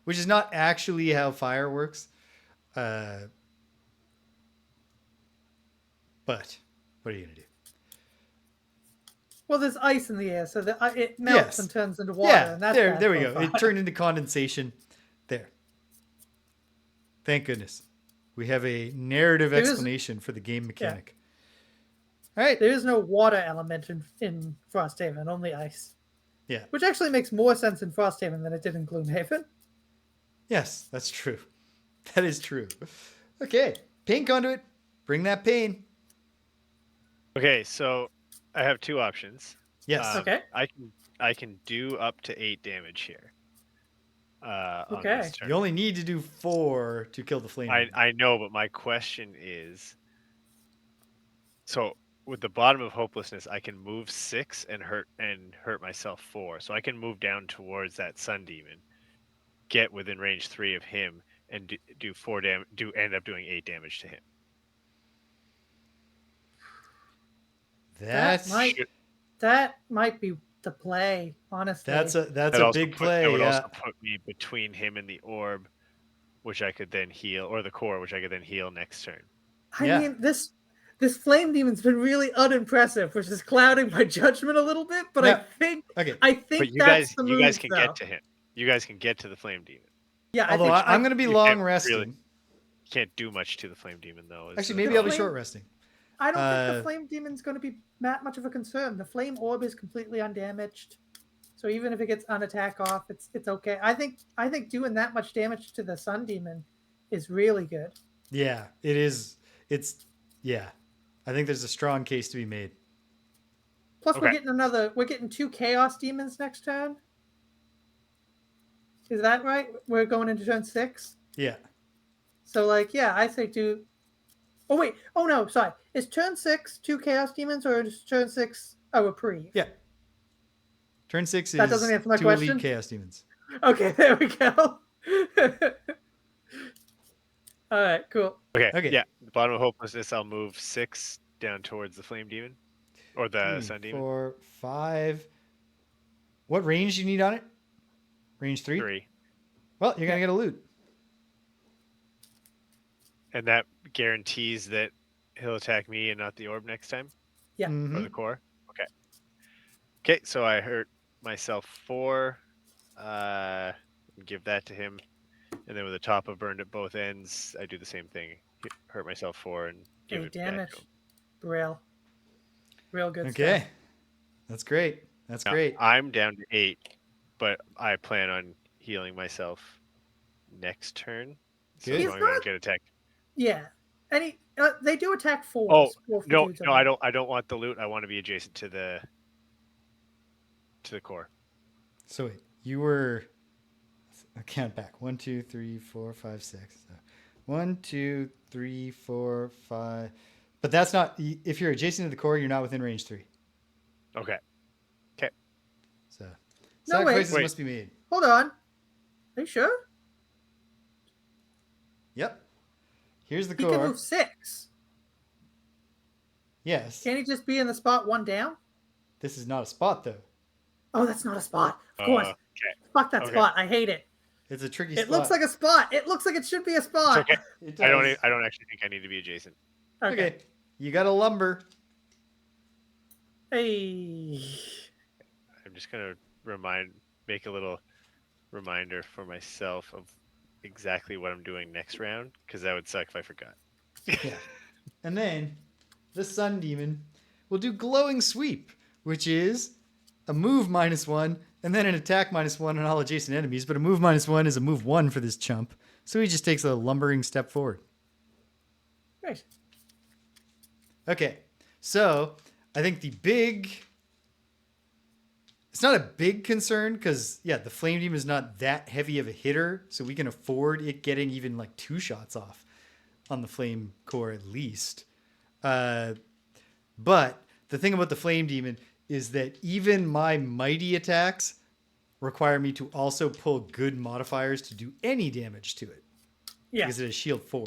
which is not actually how fire works. But what are you gonna do? Well, there's ice in the air, so it melts Yes. and turns into water. Yeah, and that's there bad we for a go. It fire. turned into condensation. There. Thank goodness. We have a narrative There is- explanation for the game mechanic. All right. There is no water element in Frosthaven, only ice. Yeah. Which actually makes more sense in Frosthaven than it did in Gloomhaven. Yes, that's true. That is true. Okay. Pain conduit. Bring that pain. Okay, so I have 2 options. Yes. Okay. I can do up to 8 damage here. On Okay. this turn. You only need to do 4 to kill the flame. I know, but my question is, so with the bottom of hopelessness, I can move 6 and hurt myself 4. So I can move down towards that sun demon, get within range 3 of him, and do 4 damage. End up doing 8 damage to him. That's That might be the play, honestly. that's a big play. That would Yeah. also put me between him and the orb, which I could then heal, or the core, which I could then heal next turn. I Yeah. mean, this Flame Demon's been really unimpressive, which is clouding my judgment a little bit. But Yeah. I Okay. think But you that's guys, the you guys move, can though. get to him. You guys can get to the flame demon. Yeah, Although I'm going to be you long can't resting. really- You can't do much to the flame demon though. is Actually, the maybe I'll be problem. short resting. I don't think Uh, the Flame Demon's going to be that much of a concern. The Flame Orb is completely undamaged, so even if it gets an attack off, it's okay. I think doing that much damage to the Sun Demon is really good. Yeah, it is. Yeah. I think there's a strong case to be made. Plus, Okay. we're getting 2 Chaos Demons next turn. Is that right? We're going into turn 6. Yeah. So, I say do. Oh wait! Oh no! Sorry. Is turn 6 2 Chaos Demons, or is turn 6 a reprieve? Yeah. Turn 6 is That doesn't answer my 2 question? elite chaos demons. Okay, there we go. All right, cool. Okay. Okay. Yeah. The bottom of hopelessness, I'll move 6 down towards the flame demon, or the 3, sun demon. 4, 5. What range do you need on it? Range 3? 3, Well, you're going to get a loot. and that guarantees that he'll attack me and not the orb next time, Yeah. or Mhm. the core. Okay. Okay. So I hurt myself 4. Give that to him, and then with the top of burned at both ends, I do the same thing. Hurt myself 4 and give 8 it back damage. to him. Real good Okay. stuff. That's great. That's Now, great. I'm down to 8, but I plan on healing myself next turn. So Good. as He's long as I don't not- get attacked. Yeah. And they do attack 4s. Oh, both the No, dudes no, on I it. don't. I don't want the loot. I want to be adjacent to the core. So wait, you were. I count back. 1, 2, 3, 4, 5, 6. So 1, 2, 3, 4, 5. But that's not. If you're adjacent to the core, you're not within range 3. Okay. So No, sacrifices wait. must be made. Hold on. Are you sure? Yep. Here's the He can core. move 6. Yes. Can he just be in the spot 1 down? This is not a spot though. Oh, that's not a spot. Of course. Okay. Fuck that okay. spot. I hate it. It's a tricky It spot. looks like a spot. It looks like it should be a It's spot. okay. It I does. don't actually think I need to be adjacent. Okay. You got a lumber. Hey. I'm just gonna make a little reminder for myself of exactly what I'm doing next round, because that would suck if I forgot. Yeah. And then the sun demon will do glowing sweep, which is a move -1 and then an attack -1 on all adjacent enemies. But a move -1 is a move 1 for this chump. So he just takes a lumbering step forward. Great. Okay. So I think the big It's not a big concern because, yeah, the Flame Demon is not that heavy of a hitter, so we can afford it getting even like 2 shots off on the Flame Core at least. But the thing about the Flame Demon is that even my mighty attacks require me to also pull good modifiers to do any damage to it Yeah, because it has shield 4.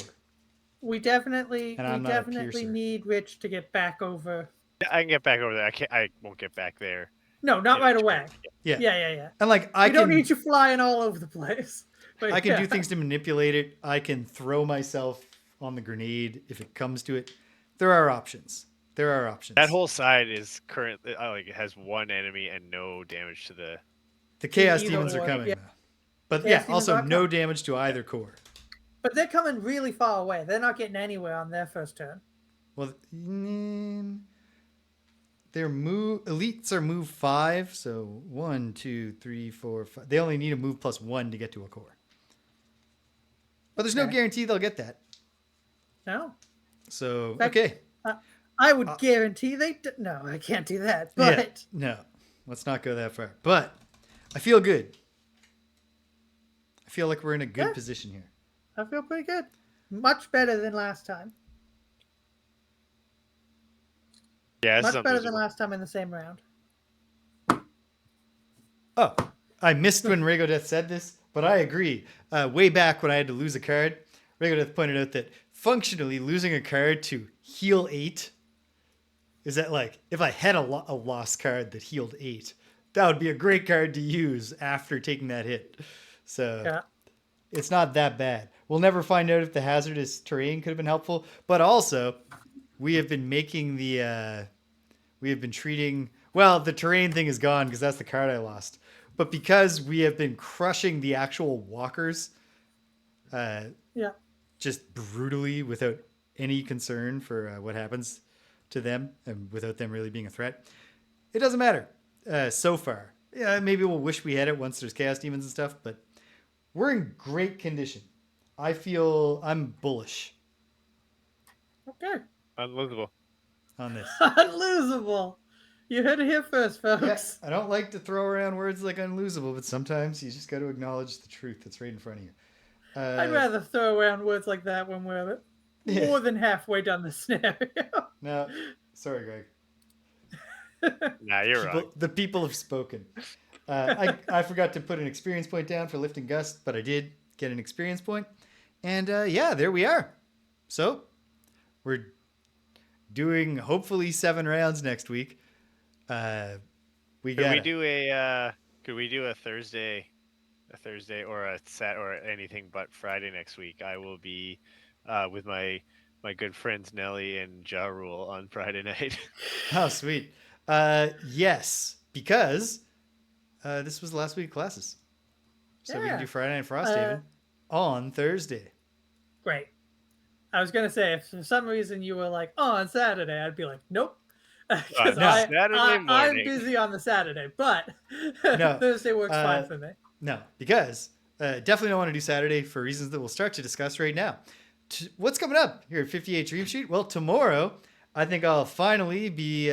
we definitely And I'm not a piercer. need Rich to get back over. Yeah, I can get back over there. I won't get back there. No, not in right a away. turn. Yeah. Yeah. And like I We don't can need you flying all over the place. But I can yeah. do things to manipulate it. I can throw myself on the grenade if it comes to it. There are options. That whole side is currently like it has 1 enemy and no damage to the. The Chaos Either Demons are or, coming yeah. though. But Chaos yeah, Demons also are no coming. damage to either core. But they're coming really far away. They're not getting anywhere on their first turn. Well, their elites are move 5, so 1, 2, 3, 4, 5. They only need a move plus 1 to get to a core. But there's no Okay. guarantee they'll get that. No. So Fact- okay, I would guarantee no, I can't do that. But no, let's not go that far. But I feel good. I feel like we're in a good Yeah. position here. I feel pretty good. Much better than last time. Yeah, this Much is better than unlosable. last time in the same round. Oh, I missed when Regodeth said this, but I agree. Way back when I had to lose a card, Regodeth pointed out that functionally losing a card to heal 8 is that like if I had a lost card that healed 8, that would be a great card to use after taking that hit. So Yeah. it's not that bad. We'll never find out if the hazardous terrain could have been helpful, but also we have been making we have been treating, well, the terrain thing is gone because that's the card I lost. But because we have been crushing the actual walkers Yeah. just brutally without any concern for what happens to them and without them really being a threat, it doesn't matter so far. Yeah, maybe we'll wish we had it once there's Chaos Demons and stuff, but we're in great condition. I feel I'm bullish Okay. Unlosable. on this. Unlosable. You heard it here first, folks. Yeah, I don't like to throw around words like unlosable, but sometimes you just got to acknowledge the truth that's right in front of you. I'd rather throw around words like that when we're more than halfway down the scenario. No, sorry, Greg. Nah, you're right. The people have spoken. I forgot to put an experience point down for Lift and Gust, but I did get an experience point. And yeah, there we are. So we're doing hopefully 7 rounds next week. Could we do a Thursday or a Sat or anything but Friday next week? I will be with my good friends Nelly and Ja Rule on Friday night. Oh, sweet. Yes, because this was the last week of classes. So we can Yeah. do Friday Night Frosthaven on Thursday. Great. I was gonna say if for some reason you were like, "Oh, on Saturday," I'd be like, "Nope," because No. Saturday I'm morning. busy on the Saturday, but No. Thursday works fine for me. No, because definitely don't want to do Saturday for reasons that we'll start to discuss right now. What's coming up here at 58 Dream Sheet? Well, tomorrow, I think I'll finally be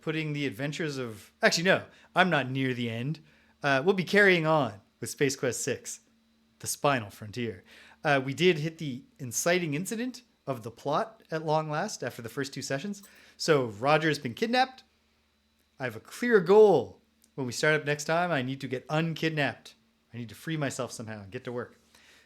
putting the adventures of... Actually, no, I'm not near the end. We'll be carrying on with Space Quest 6, The Spinal Frontier. We did hit the inciting incident of the plot at long last after the first 2 sessions. So Roger has been kidnapped. I have a clear goal. When we start up next time, I need to get unkidnapped. I need to free myself somehow and get to work.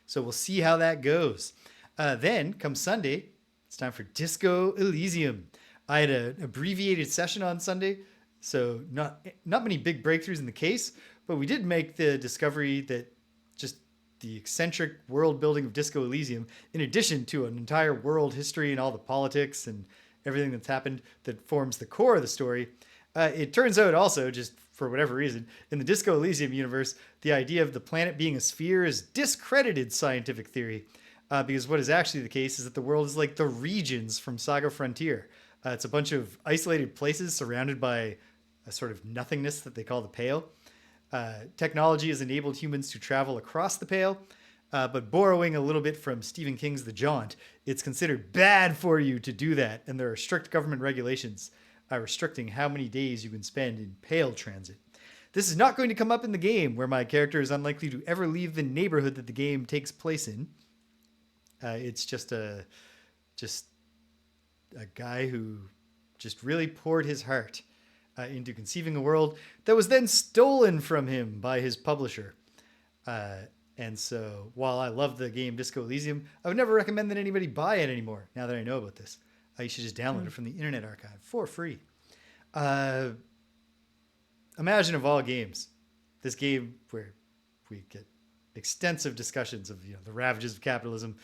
So we'll see how that goes. Then, come Sunday, it's time for Disco Elysium. I had an abbreviated session on Sunday, so not many big breakthroughs in the case, but we did make the discovery that just the eccentric world building of Disco Elysium, in addition to an entire world history and all the politics and everything that's happened that forms the core of the story, it turns out also, just for whatever reason, in the Disco Elysium universe, the idea of the planet being a sphere is discredited scientific theory. Because what is actually the case is that the world is like the regions from Saga Frontier. It's a bunch of isolated places surrounded by a sort of nothingness that they call the Pale. Technology has enabled humans to travel across the Pale, but borrowing a little bit from Stephen King's The Jaunt, it's considered bad for you to do that, and there are strict government regulations restricting how many days you can spend in Pale transit. This is not going to come up in the game, where my character is unlikely to ever leave the neighborhood that the game takes place in. It's just a guy who just really poured his heart into conceiving a world that was then stolen from him by his publisher. And so while I love the game Disco Elysium, I would never recommend that anybody buy it anymore now that I know about this. You should just download it from the Internet Archive for free. Imagine of all games, this game where we get extensive discussions of the ravages of capitalism,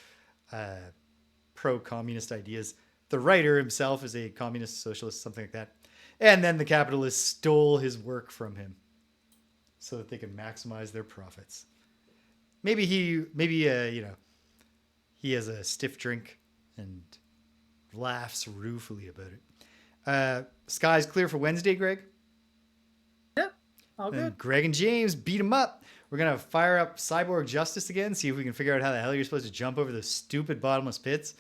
pro-communist ideas. The writer himself is a communist, socialist, something like that. And then the capitalists stole his work from him so that they could maximize their profits. Maybe he has a stiff drink and laughs ruefully about it. Sky's clear for Wednesday, Greg? Yeah, all good. And Greg and James beat him up. We're going to fire up Cyborg Justice again, see if we can figure out how the hell you're supposed to jump over those stupid bottomless pits.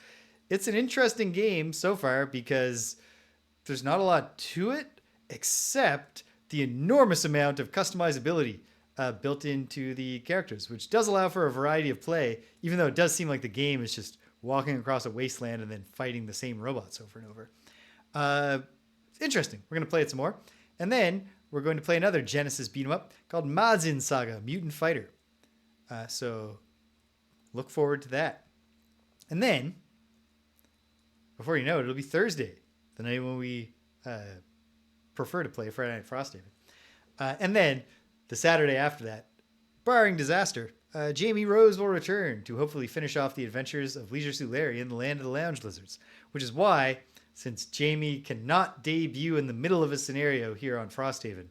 It's an interesting game so far because there's not a lot to it except the enormous amount of customizability built into the characters, which does allow for a variety of play, even though it does seem like the game is just walking across a wasteland and then fighting the same robots over and over. It's interesting. We're going to play it some more. And then we're going to play another Genesis beat 'em up called Mazin Saga, Mutant Fighter. So look forward to that. And then, before you know it, it'll be Thursday, the night when we prefer to play Friday Night Frosthaven. And then the Saturday after that, barring disaster, Jamie Rose will return to hopefully finish off the adventures of Leisure Suit Larry in the Land of the Lounge Lizards, which is why, since Jamie cannot debut in the middle of a scenario here on Frosthaven,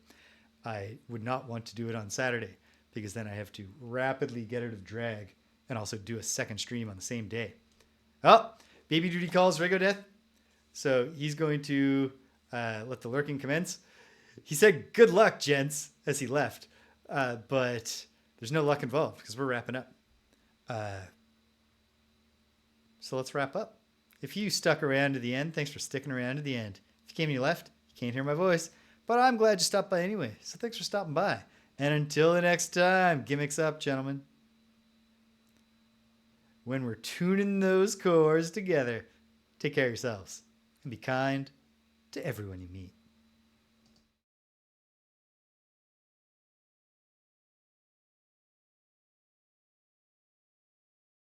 I would not want to do it on Saturday, because then I have to rapidly get out of drag and also do a second stream on the same day. Oh, Baby Duty calls Rego Death. So he's going to let the lurking commence. He said, "Good luck, gents," as he left. But there's no luck involved because we're wrapping up. So let's wrap up. If you stuck around to the end, thanks for sticking around to the end. If you came and you left, you can't hear my voice. But I'm glad you stopped by anyway. So thanks for stopping by. And until the next time, gimmicks up, gentlemen. When we're tuning those cores together, take care of yourselves and be kind to everyone you meet.